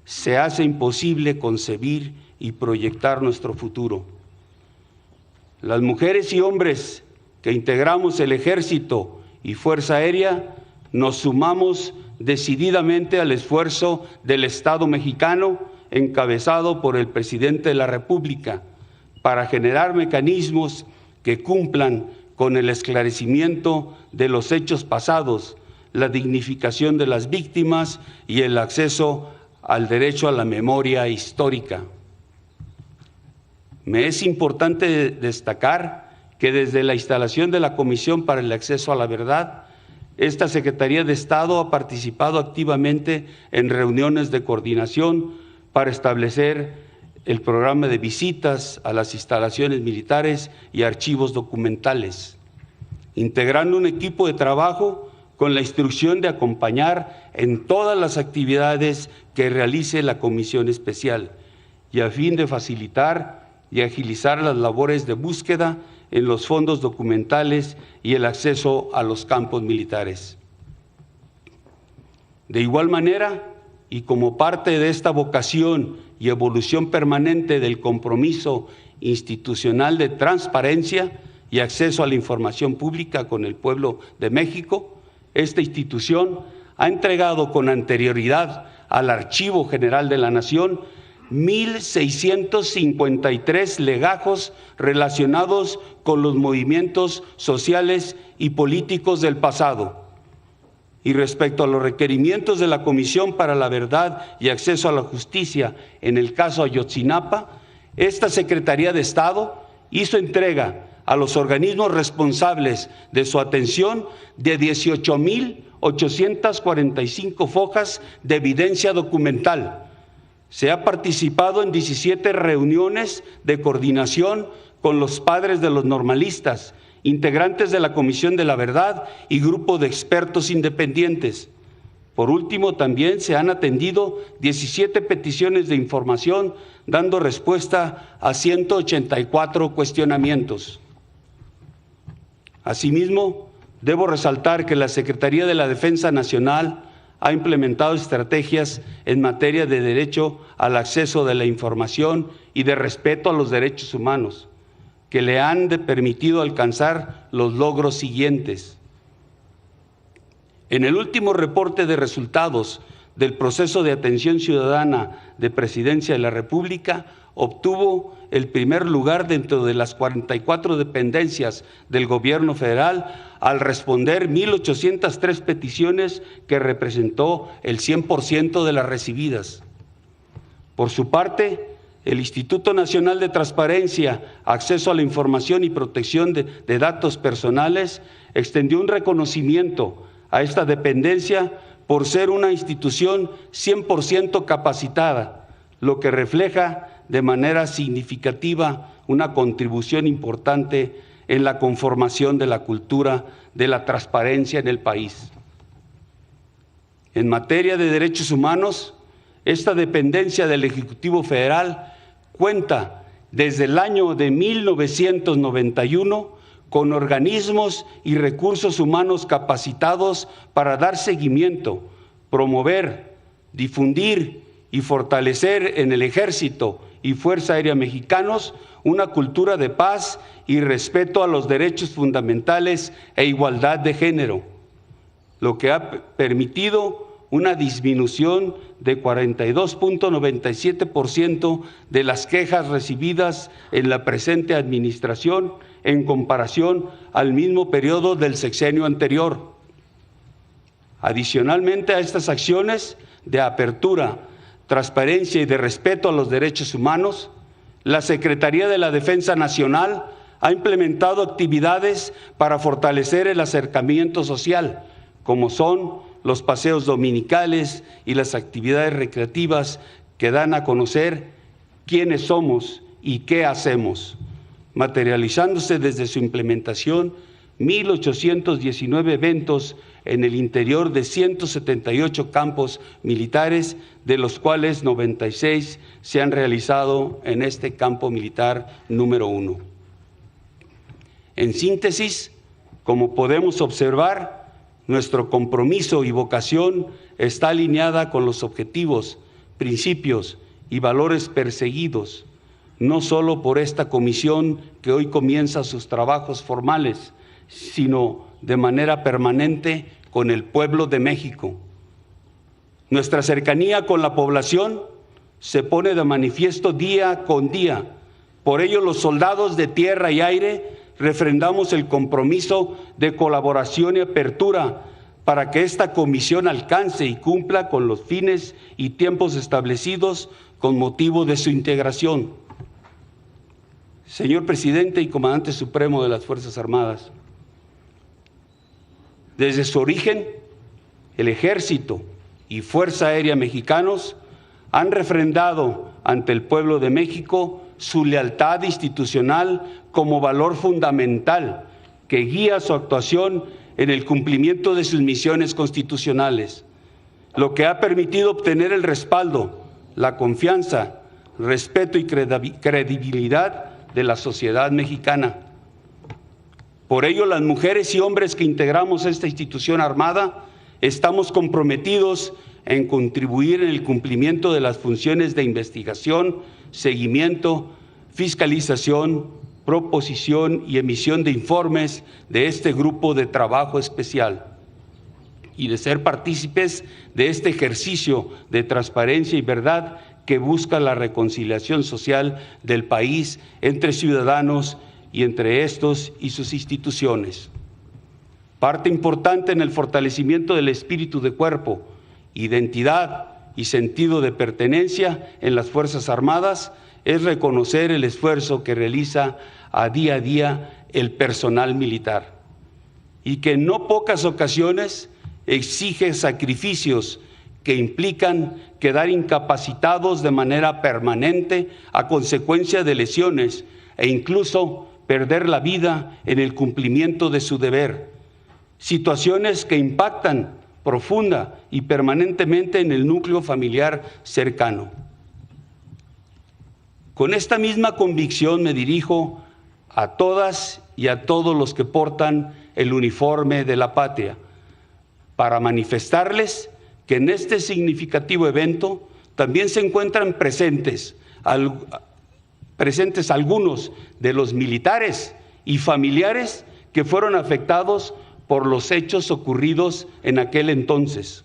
Speaker 6: se hace imposible concebir y proyectar nuestro futuro. Las mujeres y hombres que integramos el Ejército y Fuerza Aérea nos sumamos decididamente al esfuerzo del Estado mexicano encabezado por el presidente de la República para generar mecanismos que cumplan con el esclarecimiento de los hechos pasados, la dignificación de las víctimas y el acceso al derecho a la memoria histórica. Me es importante destacar que desde la instalación de la Comisión para el Acceso a la Verdad, esta Secretaría de Estado ha participado activamente en reuniones de coordinación para establecer el programa de visitas a las instalaciones militares y archivos documentales, integrando un equipo de trabajo con la instrucción de acompañar en todas las actividades que realice la Comisión Especial y a fin de facilitar y agilizar las labores de búsqueda en los fondos documentales y el acceso a los campos militares. De igual manera, y como parte de esta vocación y evolución permanente del compromiso institucional de transparencia y acceso a la información pública con el pueblo de México, esta institución ha entregado con anterioridad al Archivo General de la Nación 1,653 legajos relacionados con los movimientos sociales y políticos del pasado. Y respecto a los requerimientos de la Comisión para la Verdad y Acceso a la Justicia en el caso Ayotzinapa, esta Secretaría de Estado hizo entrega a los organismos responsables de su atención de 18,845 fojas de evidencia documental. Se ha participado en 17 reuniones de coordinación con los padres de los normalistas, integrantes de la Comisión de la Verdad y grupo de expertos independientes. Por último, también se han atendido 17 peticiones de información, dando respuesta a 184 cuestionamientos. Asimismo, debo resaltar que la Secretaría de la Defensa Nacional ha implementado estrategias en materia de derecho al acceso de la información y de respeto a los derechos humanos, que le han permitido alcanzar los logros siguientes. En el último reporte de resultados del proceso de atención ciudadana de Presidencia de la República, obtuvo el primer lugar dentro de las 44 dependencias del Gobierno federal al responder 1,803 peticiones, que representó el 100% de las recibidas. Por su parte, el Instituto Nacional de Transparencia, Acceso a la Información y Protección de Datos Personales extendió un reconocimiento a esta dependencia por ser una institución 100% capacitada, lo que refleja de manera significativa una contribución importante en la conformación de la cultura de la transparencia en el país. En materia de derechos humanos, esta dependencia del Ejecutivo Federal cuenta desde el año de 1991 con organismos y recursos humanos capacitados para dar seguimiento, promover, difundir y fortalecer en el Ejército y Fuerza Aérea mexicanos una cultura de paz y respeto a los derechos fundamentales e igualdad de género, lo que ha permitido una disminución de 42.97% de las quejas recibidas en la presente administración en comparación al mismo periodo del sexenio anterior. Adicionalmente a estas acciones de apertura, transparencia y de respeto a los derechos humanos, la Secretaría de la Defensa Nacional ha implementado actividades para fortalecer el acercamiento social, como son los paseos dominicales y las actividades recreativas que dan a conocer quiénes somos y qué hacemos, materializándose desde su implementación 1,819 eventos en el interior de 178 campos militares, de los cuales 96 se han realizado en este campo militar número 1. En síntesis, como podemos observar, nuestro compromiso y vocación está alineada con los objetivos, principios y valores perseguidos, no solo por esta comisión que hoy comienza sus trabajos formales, sino de manera permanente con el pueblo de México. Nuestra cercanía con la población se pone de manifiesto día con día. Por ello, los soldados de tierra y aire refrendamos el compromiso de colaboración y apertura para que esta comisión alcance y cumpla con los fines y tiempos establecidos con motivo de su integración. Señor Presidente y Comandante Supremo de las Fuerzas Armadas, desde su origen, el Ejército y Fuerza Aérea mexicanos han refrendado ante el pueblo de México su lealtad institucional como valor fundamental que guía su actuación en el cumplimiento de sus misiones constitucionales, lo que ha permitido obtener el respaldo, la confianza, respeto y credibilidad de la sociedad mexicana. Por ello, las mujeres y hombres que integramos esta institución armada estamos comprometidos en contribuir en el cumplimiento de las funciones de investigación, seguimiento, fiscalización, proposición y emisión de informes de este grupo de trabajo especial, y de ser partícipes de este ejercicio de transparencia y verdad que busca la reconciliación social del país entre ciudadanos y entre estos y sus instituciones. Parte importante en el fortalecimiento del espíritu de cuerpo, identidad y sentido de pertenencia en las Fuerzas Armadas es reconocer el esfuerzo que realiza a día el personal militar, y que en no pocas ocasiones exige sacrificios que implican quedar incapacitados de manera permanente a consecuencia de lesiones e incluso perder la vida en el cumplimiento de su deber, situaciones que impactan profunda y permanentemente en el núcleo familiar cercano. Con esta misma convicción me dirijo a todas y a todos los que portan el uniforme de la patria, para manifestarles que en este significativo evento también se encuentran presentes presentes algunos de los militares y familiares que fueron afectados por los hechos ocurridos en aquel entonces,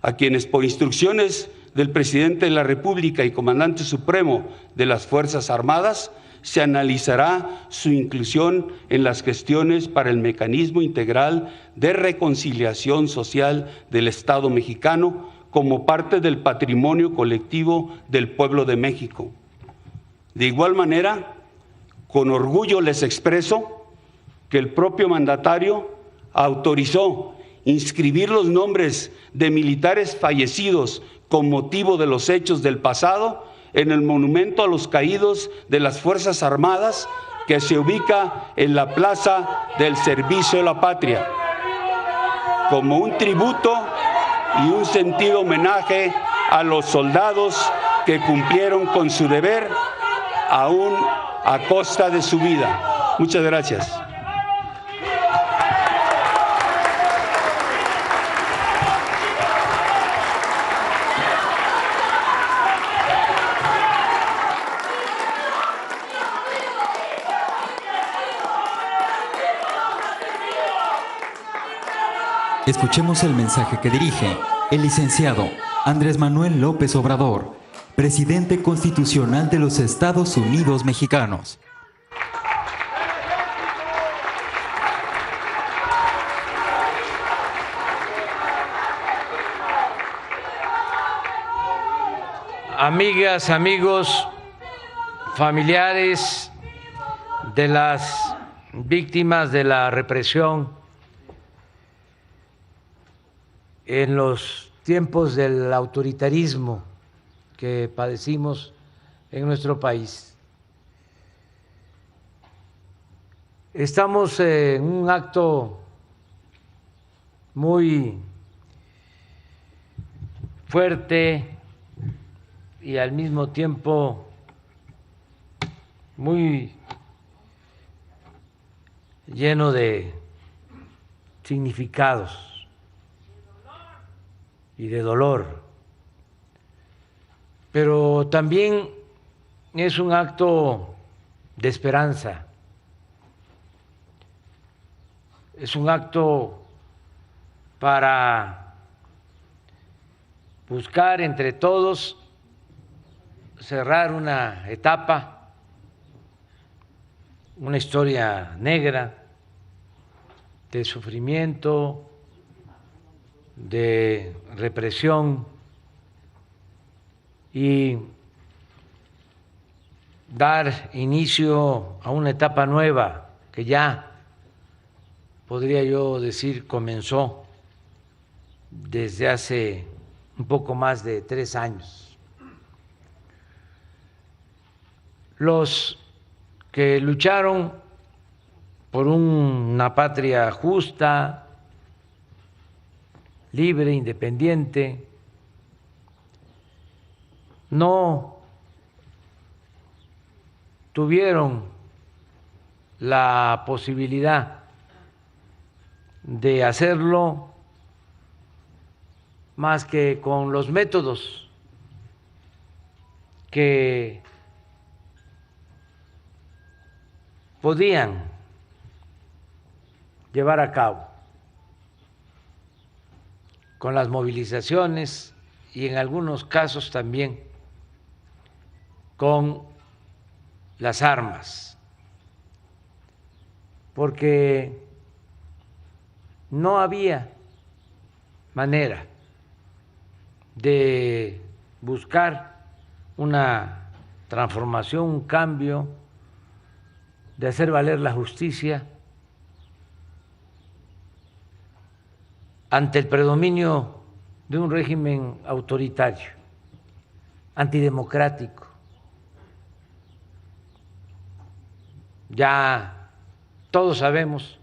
Speaker 6: a quienes por instrucciones del presidente de la República y comandante supremo de las Fuerzas Armadas se analizará su inclusión en las gestiones para el mecanismo integral de reconciliación social del Estado mexicano como parte del patrimonio colectivo del pueblo de México. De igual manera, con orgullo les expreso que el propio mandatario autorizó inscribir los nombres de militares fallecidos con motivo de los hechos del pasado en el monumento a los caídos de las Fuerzas Armadas que se ubica en la Plaza del Servicio de la Patria, como un tributo y un sentido homenaje a los soldados que cumplieron con su deber, aún a costa de su vida. Muchas gracias.
Speaker 2: Escuchemos el mensaje que dirige el licenciado Andrés Manuel López Obrador, presidente constitucional de los Estados Unidos mexicanos.
Speaker 7: Amigas, amigos, familiares de las víctimas de la represión en los tiempos del autoritarismo que padecimos en nuestro país. Estamos en un acto muy fuerte y al mismo tiempo muy lleno de significados y de dolor, pero también es un acto de esperanza, es un acto para buscar entre todos cerrar una etapa, una historia negra de sufrimiento, de represión, y dar inicio a una etapa nueva que ya, podría yo decir, comenzó desde hace un poco más de 3 años. Los que lucharon por una patria justa, libre, independiente, no tuvieron la posibilidad de hacerlo más que con los métodos que podían llevar a cabo, con las movilizaciones y en algunos casos también con las armas, porque no había manera de buscar una transformación, un cambio, de hacer valer la justicia ante el predominio de un régimen autoritario, antidemocrático. Ya todos sabemos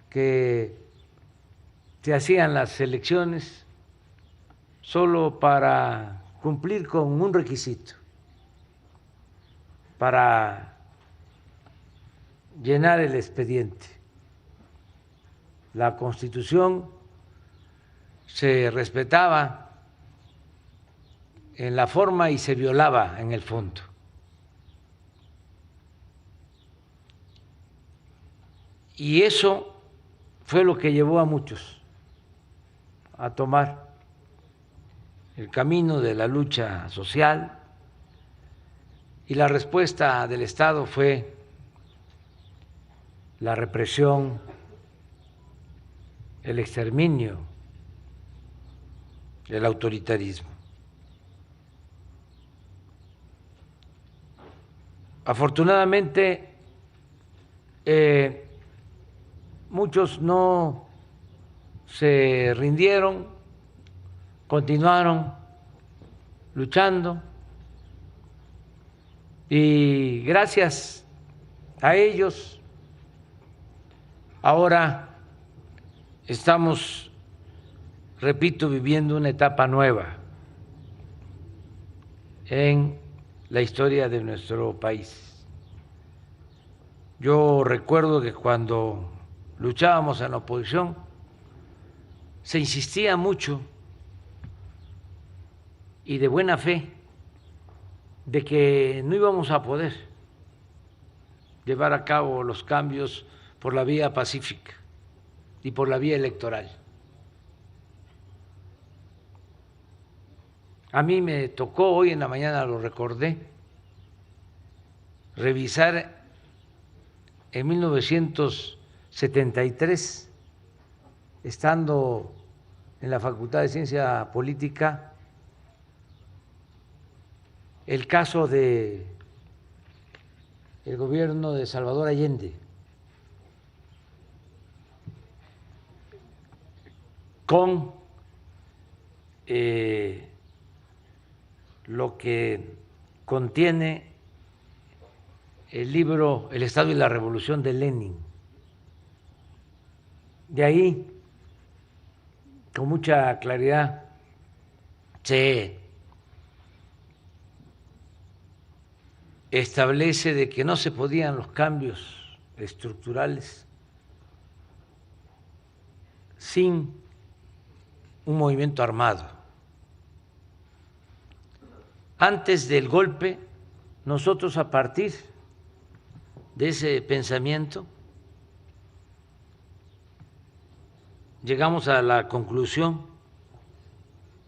Speaker 7: que se hacían las elecciones solo para cumplir con un requisito, para llenar el expediente. La Constitución se respetaba en la forma y se violaba en el fondo. Y eso fue lo que llevó a muchos a tomar el camino de la lucha social, y la respuesta del Estado fue la represión, el exterminio, el autoritarismo. Afortunadamente, muchos no se rindieron, continuaron luchando, y gracias a ellos ahora estamos, repito, viviendo una etapa nueva en la historia de nuestro país. Yo recuerdo que cuando luchábamos en la oposición se insistía mucho y de buena fe de que no íbamos a poder llevar a cabo los cambios por la vía pacífica y por la vía electoral. A mí me tocó, hoy en la mañana lo recordé, revisar en 1973, estando en la Facultad de Ciencia Política, el caso de el gobierno de Salvador Allende, con lo que contiene el libro El Estado y la Revolución de Lenin. De ahí, con mucha claridad, se establece de que no se podían los cambios estructurales sin un movimiento armado. Antes del golpe, nosotros, a partir de ese pensamiento, llegamos a la conclusión,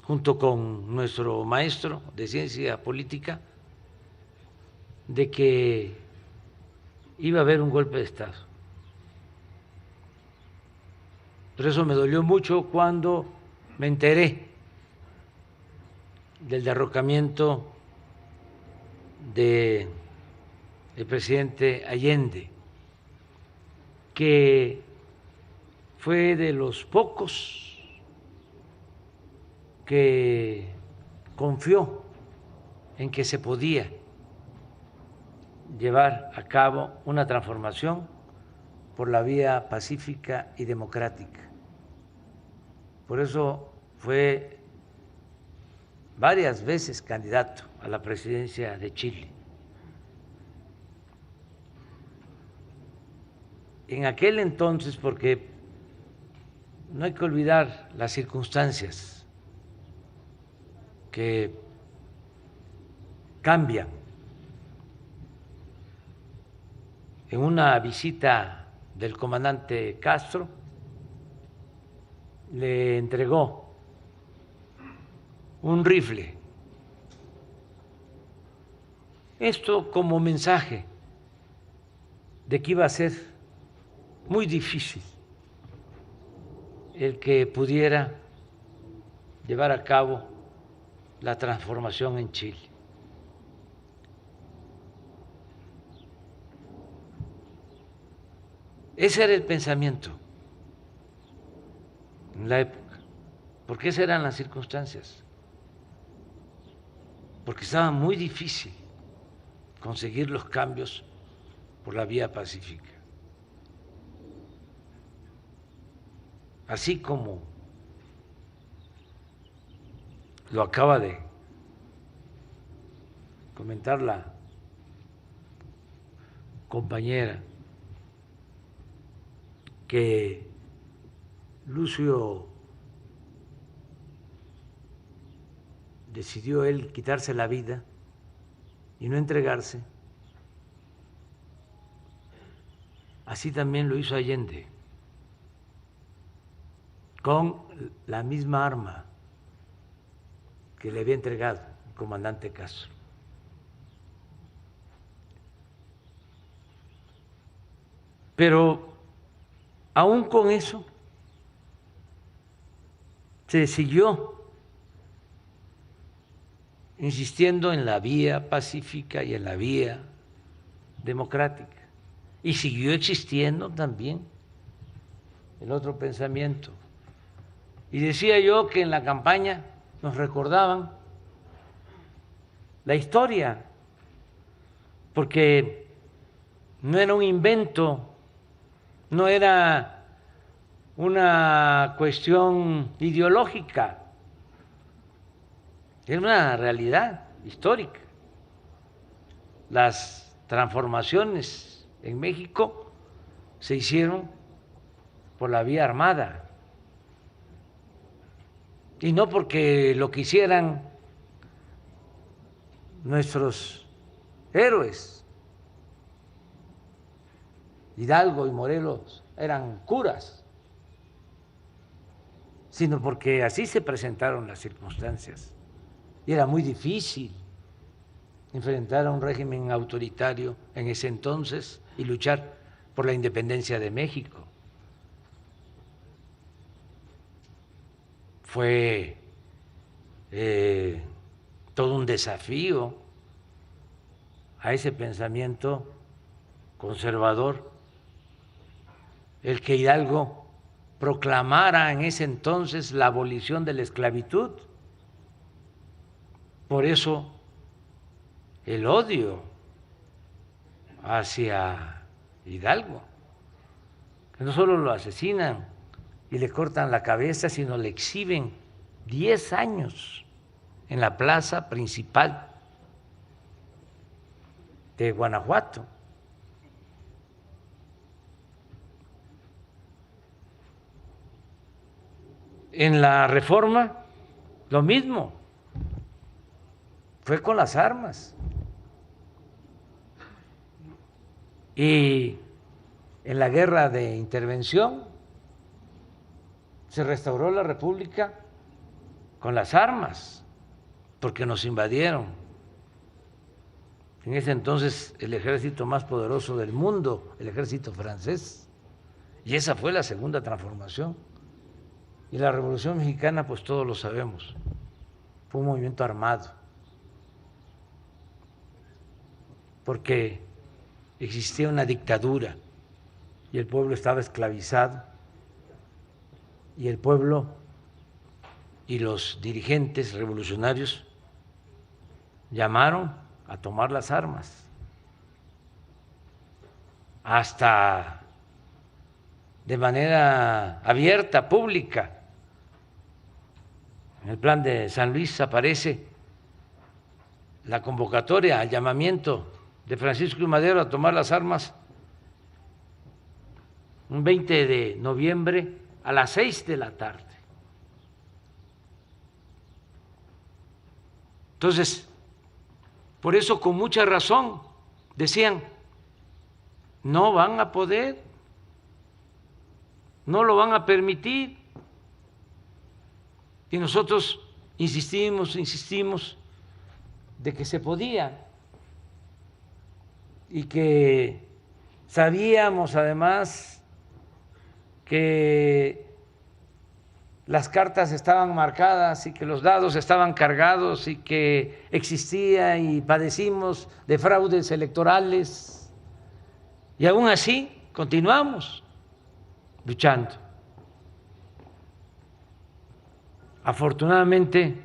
Speaker 7: junto con nuestro maestro de ciencia política, de que iba a haber un golpe de Estado. Por eso me dolió mucho cuando me enteré del derrocamiento del presidente Allende, que fue de los pocos que confió en que se podía llevar a cabo una transformación por la vía pacífica y democrática. Por eso fue varias veces candidato a la presidencia de Chile. En aquel entonces, porque no hay que olvidar las circunstancias que cambian. En una visita del comandante Castro, le entregó un rifle. Esto como mensaje de que iba a ser muy difícil el que pudiera llevar a cabo la transformación en Chile. Ese era el pensamiento en la época, porque esas eran las circunstancias, porque estaba muy difícil conseguir los cambios por la vía pacífica. Así como lo acaba de comentar la compañera, que Lucio decidió él quitarse la vida y no entregarse. así también lo hizo Allende, con la misma arma que le había entregado el comandante Castro. Pero aún con eso se siguió insistiendo en la vía pacífica y en la vía democrática. Y siguió existiendo también el otro pensamiento. Y decía yo que en la campaña nos recordaban la historia, porque no era un invento, no era una cuestión ideológica, era una realidad histórica. Las transformaciones en México se hicieron por la vía armada, y no porque lo quisieran nuestros héroes. Hidalgo y Morelos eran curas, sino porque así se presentaron las circunstancias. Y era muy difícil enfrentar a un régimen autoritario en ese entonces y luchar por la independencia de México. Fue todo un desafío a ese pensamiento conservador el que Hidalgo proclamara en ese entonces la abolición de la esclavitud. Por eso el odio hacia Hidalgo, que no solo lo asesinan y le cortan la cabeza, sino le exhiben 10 años en la plaza principal de Guanajuato. En la Reforma, lo mismo, fue con las armas. Y en la guerra de intervención se restauró la República con las armas, porque nos invadieron. En ese entonces el ejército más poderoso del mundo, el ejército francés, y esa fue la segunda transformación. Y la Revolución Mexicana, pues todos lo sabemos, fue un movimiento armado, porque existía una dictadura y el pueblo estaba esclavizado, y el pueblo y los dirigentes revolucionarios llamaron a tomar las armas, hasta de manera abierta, pública. En el plan de San Luis aparece la convocatoria al llamamiento de Francisco I. Madero a tomar las armas un 20 de noviembre a las 6 de la tarde. Entonces, por eso con mucha razón decían, no van a poder, no lo van a permitir. Y nosotros insistimos de que se podía y que sabíamos además que las cartas estaban marcadas y que los dados estaban cargados y que existía y padecimos de fraudes electorales, y aún así continuamos luchando. Afortunadamente,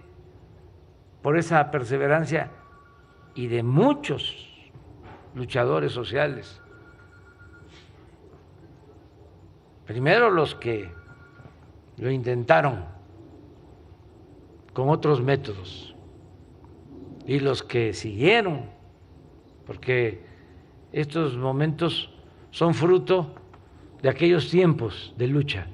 Speaker 7: por esa perseverancia y de muchos luchadores sociales, primero los que lo intentaron con otros métodos y los que siguieron, porque estos momentos son fruto de aquellos tiempos de lucha,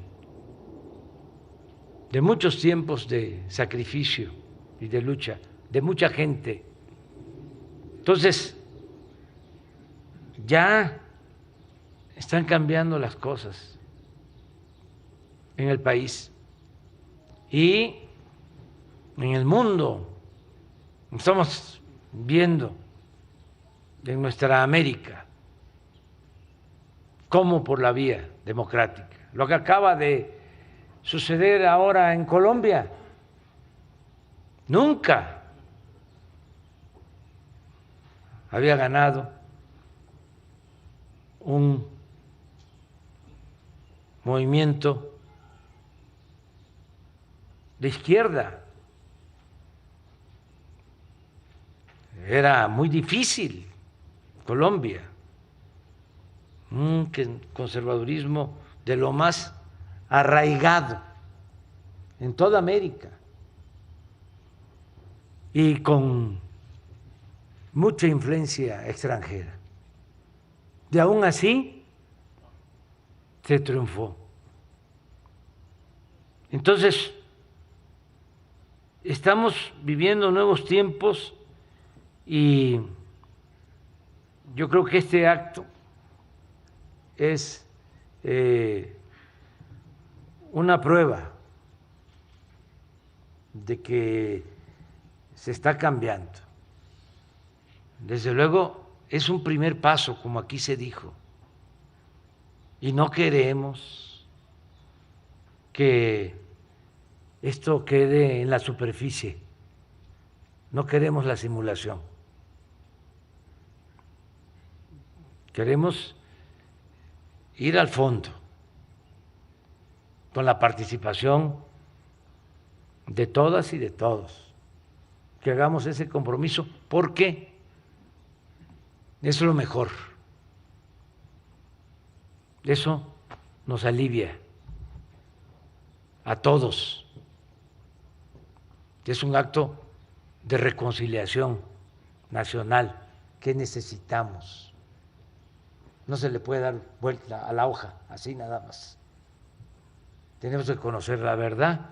Speaker 7: de muchos tiempos de sacrificio y de lucha, de mucha gente. Entonces, ya están cambiando las cosas en el país y en el mundo. Estamos viendo en nuestra América cómo por la vía democrática, lo que acaba de suceder ahora en Colombia, nunca había ganado un movimiento de izquierda. Era muy difícil Colombia, un conservadurismo de lo más arraigado en toda América y con mucha influencia extranjera. Y aún así se triunfó. Entonces, estamos viviendo nuevos tiempos y yo creo que este acto es una prueba de que se está cambiando. Desde luego es un primer paso, como aquí se dijo, y no queremos que esto quede en la superficie, no queremos la simulación, queremos ir al fondo con la participación de todas y de todos, que hagamos ese compromiso, porque es lo mejor, eso nos alivia a todos, es un acto de reconciliación nacional que necesitamos. No se le puede dar vuelta a la hoja, así nada más. Tenemos que conocer la verdad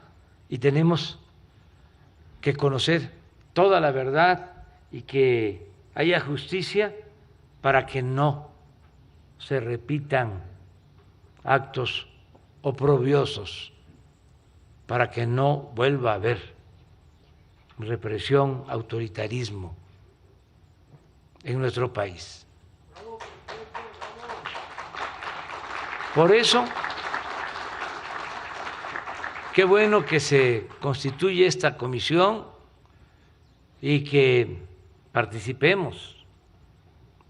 Speaker 7: y tenemos que conocer toda la verdad y que haya justicia para que no se repitan actos oprobiosos, para que no vuelva a haber represión, autoritarismo en nuestro país. Por eso, qué bueno que se constituye esta comisión y que participemos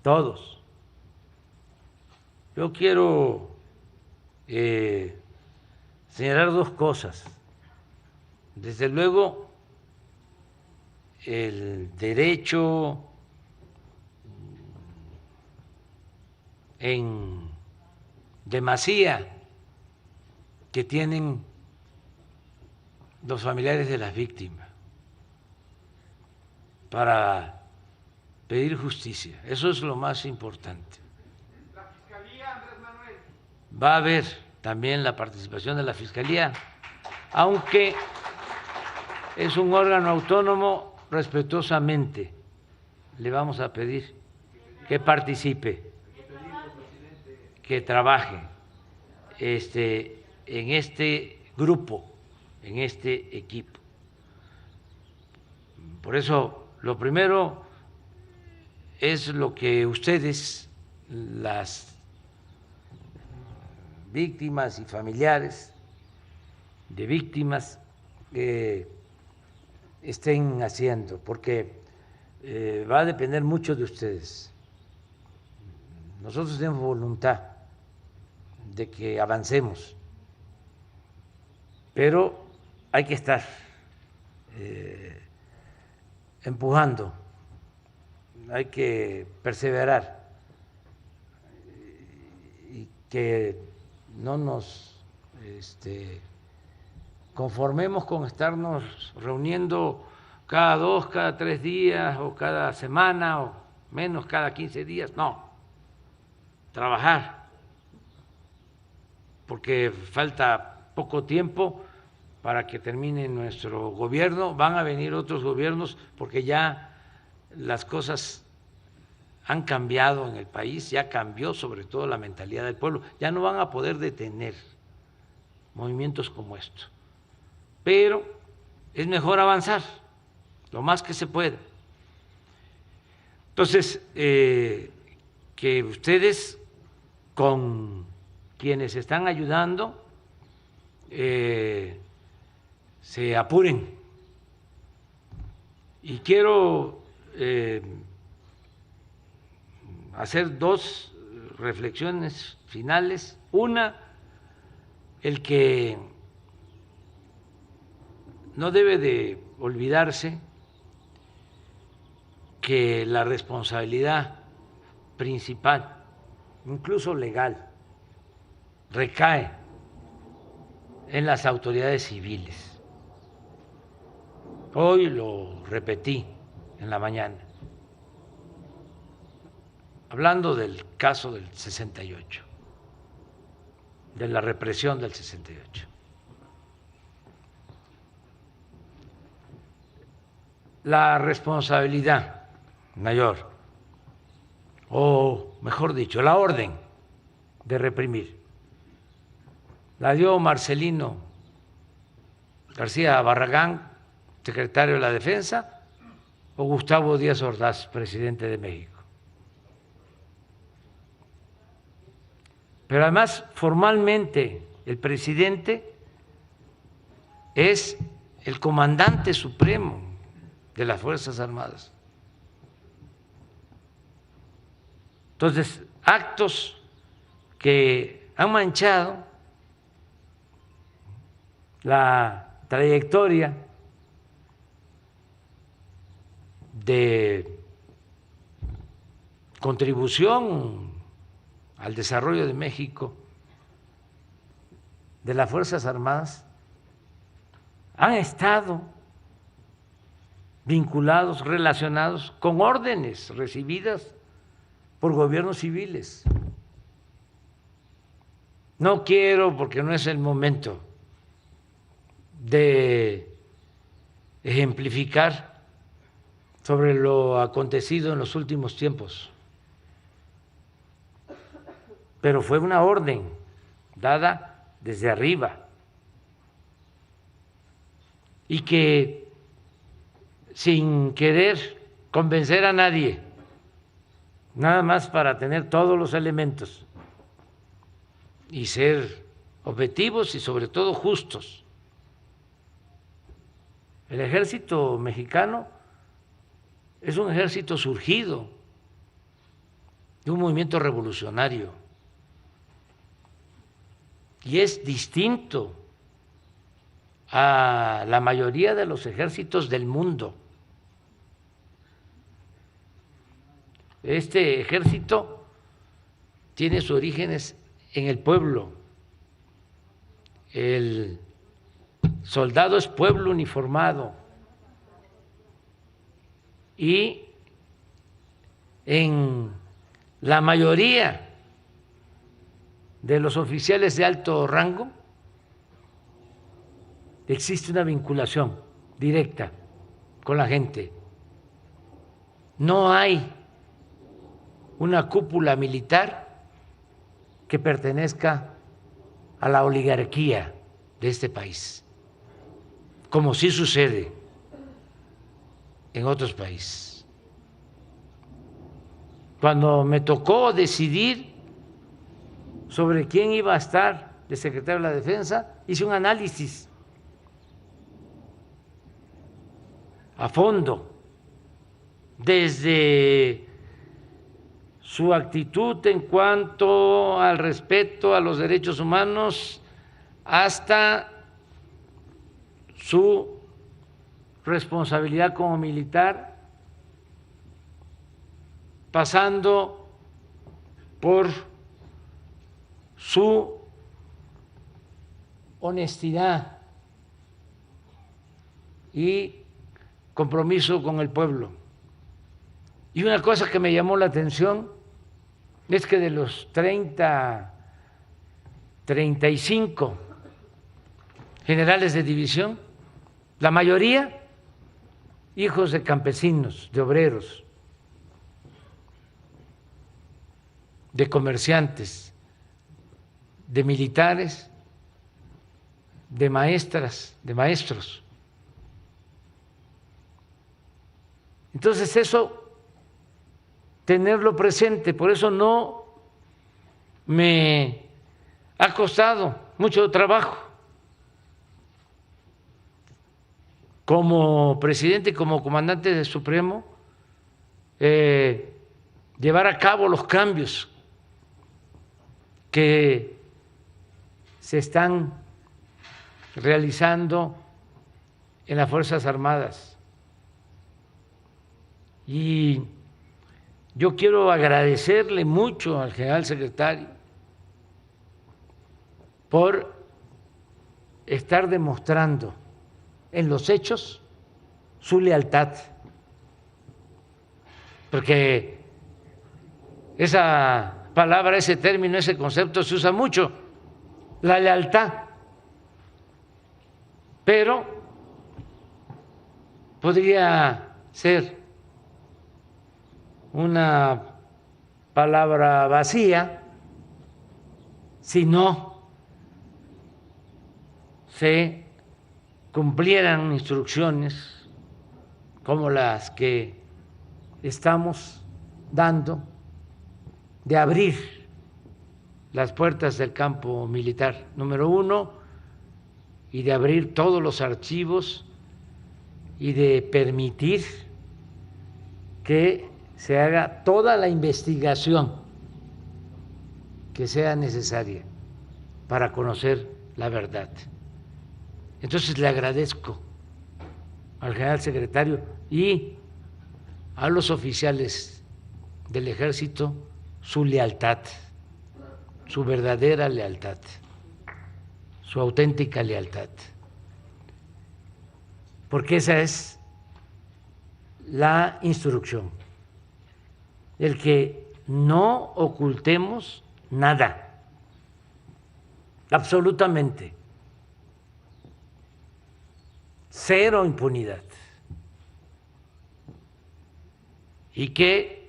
Speaker 7: todos. Yo quiero señalar dos cosas. Desde luego, el derecho en demasía que tienen los familiares de las víctimas para pedir justicia. Eso es lo más importante.
Speaker 8: La Fiscalía, Andrés Manuel.
Speaker 7: Va a haber también la participación de la Fiscalía, aunque es un órgano autónomo, respetuosamente le vamos a pedir que participe, que trabaje en este grupo, en este equipo. Por eso, lo primero es lo que ustedes, las víctimas y familiares de víctimas, estén haciendo, porque va a depender mucho de ustedes. Nosotros tenemos voluntad de que avancemos, pero hay que estar empujando, hay que perseverar y que no nos conformemos con estarnos reuniendo cada 2, cada 3 días o cada semana o menos cada 15 días, no, trabajar, porque falta poco tiempo para que termine nuestro gobierno, van a venir otros gobiernos porque ya las cosas han cambiado en el país, ya cambió sobre todo la mentalidad del pueblo, ya no van a poder detener movimientos como estos, pero es mejor avanzar lo más que se pueda. Entonces, que ustedes con quienes están ayudando se apuren. Y quiero hacer dos reflexiones finales. Una, el que no debe de olvidarse que la responsabilidad principal, incluso legal, recae en las autoridades civiles. Hoy lo repetí en la mañana, hablando del caso del 68, de la represión del 68. La responsabilidad mayor, o mejor dicho, la orden de reprimir, la dio Marcelino García Barragán, secretario de la Defensa, o Gustavo Díaz Ordaz, presidente de México. Pero además, formalmente, el presidente es el comandante supremo de las Fuerzas Armadas. Entonces, actos que han manchado la trayectoria de contribución al desarrollo de México de las Fuerzas Armadas han estado vinculados, relacionados con órdenes recibidas por gobiernos civiles. No quiero, porque no es el momento de ejemplificar sobre lo acontecido en los últimos tiempos, pero fue una orden dada desde arriba y que, sin querer convencer a nadie, nada más para tener todos los elementos y ser objetivos y sobre todo justos, el ejército mexicano es un ejército surgido de un movimiento revolucionario y es distinto a la mayoría de los ejércitos del mundo. Este ejército tiene sus orígenes en el pueblo. El soldado es pueblo uniformado y en la mayoría de los oficiales de alto rango existe una vinculación directa con la gente. No hay una cúpula militar que pertenezca a la oligarquía de este país, como sí sucede en otros países. Cuando me tocó decidir sobre quién iba a estar de secretario de la Defensa, hice un análisis a fondo, desde su actitud en cuanto al respeto a los derechos humanos hasta su responsabilidad como militar, pasando por su honestidad y compromiso con el pueblo. Y una cosa que me llamó la atención es que de los 35 generales de división, la mayoría hijos de campesinos, de obreros. de comerciantes, de militares, de maestras, de maestros. Entonces eso, tenerlo presente, por eso no me ha costado mucho trabajo como presidente y como comandante del Supremo llevar a cabo los cambios que se están realizando en las Fuerzas Armadas. Y yo quiero agradecerle mucho al general secretario por estar demostrando en los hechos su lealtad, porque esa palabra, ese término, ese concepto se usa mucho, la lealtad, pero podría ser una palabra vacía si no se cumplieran instrucciones como las que estamos dando de abrir las puertas del campo militar, número 1, y de abrir todos los archivos y de permitir que se haga toda la investigación que sea necesaria para conocer la verdad. Entonces le agradezco al general secretario y a los oficiales del Ejército su lealtad, su verdadera lealtad, su auténtica lealtad, porque esa es la instrucción, el que no ocultemos nada, absolutamente, cero impunidad, y que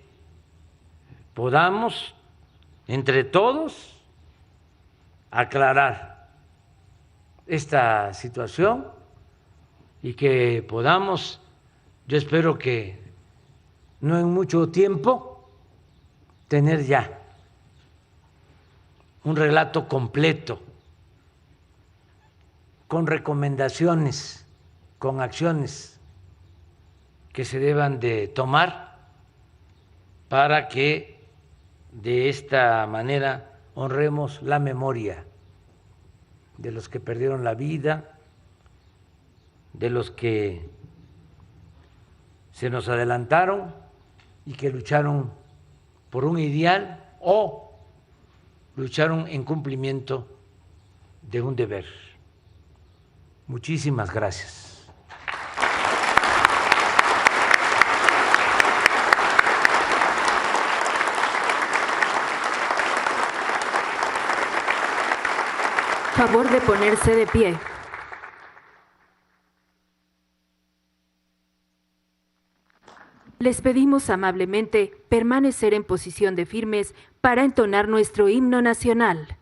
Speaker 7: podamos entre todos aclarar esta situación y que podamos, yo espero que no en mucho tiempo, tener ya un relato completo, con recomendaciones, con acciones que se deban de tomar para que de esta manera honremos la memoria de los que perdieron la vida, de los que se nos adelantaron y que lucharon por un ideal o lucharon en cumplimiento de un deber. Muchísimas gracias.
Speaker 1: Favor de ponerse de pie. Les pedimos amablemente permanecer en posición de firmes para entonar nuestro himno nacional.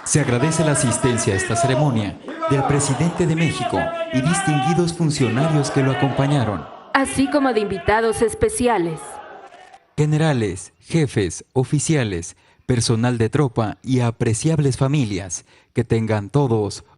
Speaker 2: Se agradece la asistencia a esta ceremonia del presidente de México y distinguidos funcionarios que lo acompañaron.
Speaker 1: Así como de invitados especiales.
Speaker 2: Generales, jefes, oficiales, personal de tropa y apreciables familias, que tengan todos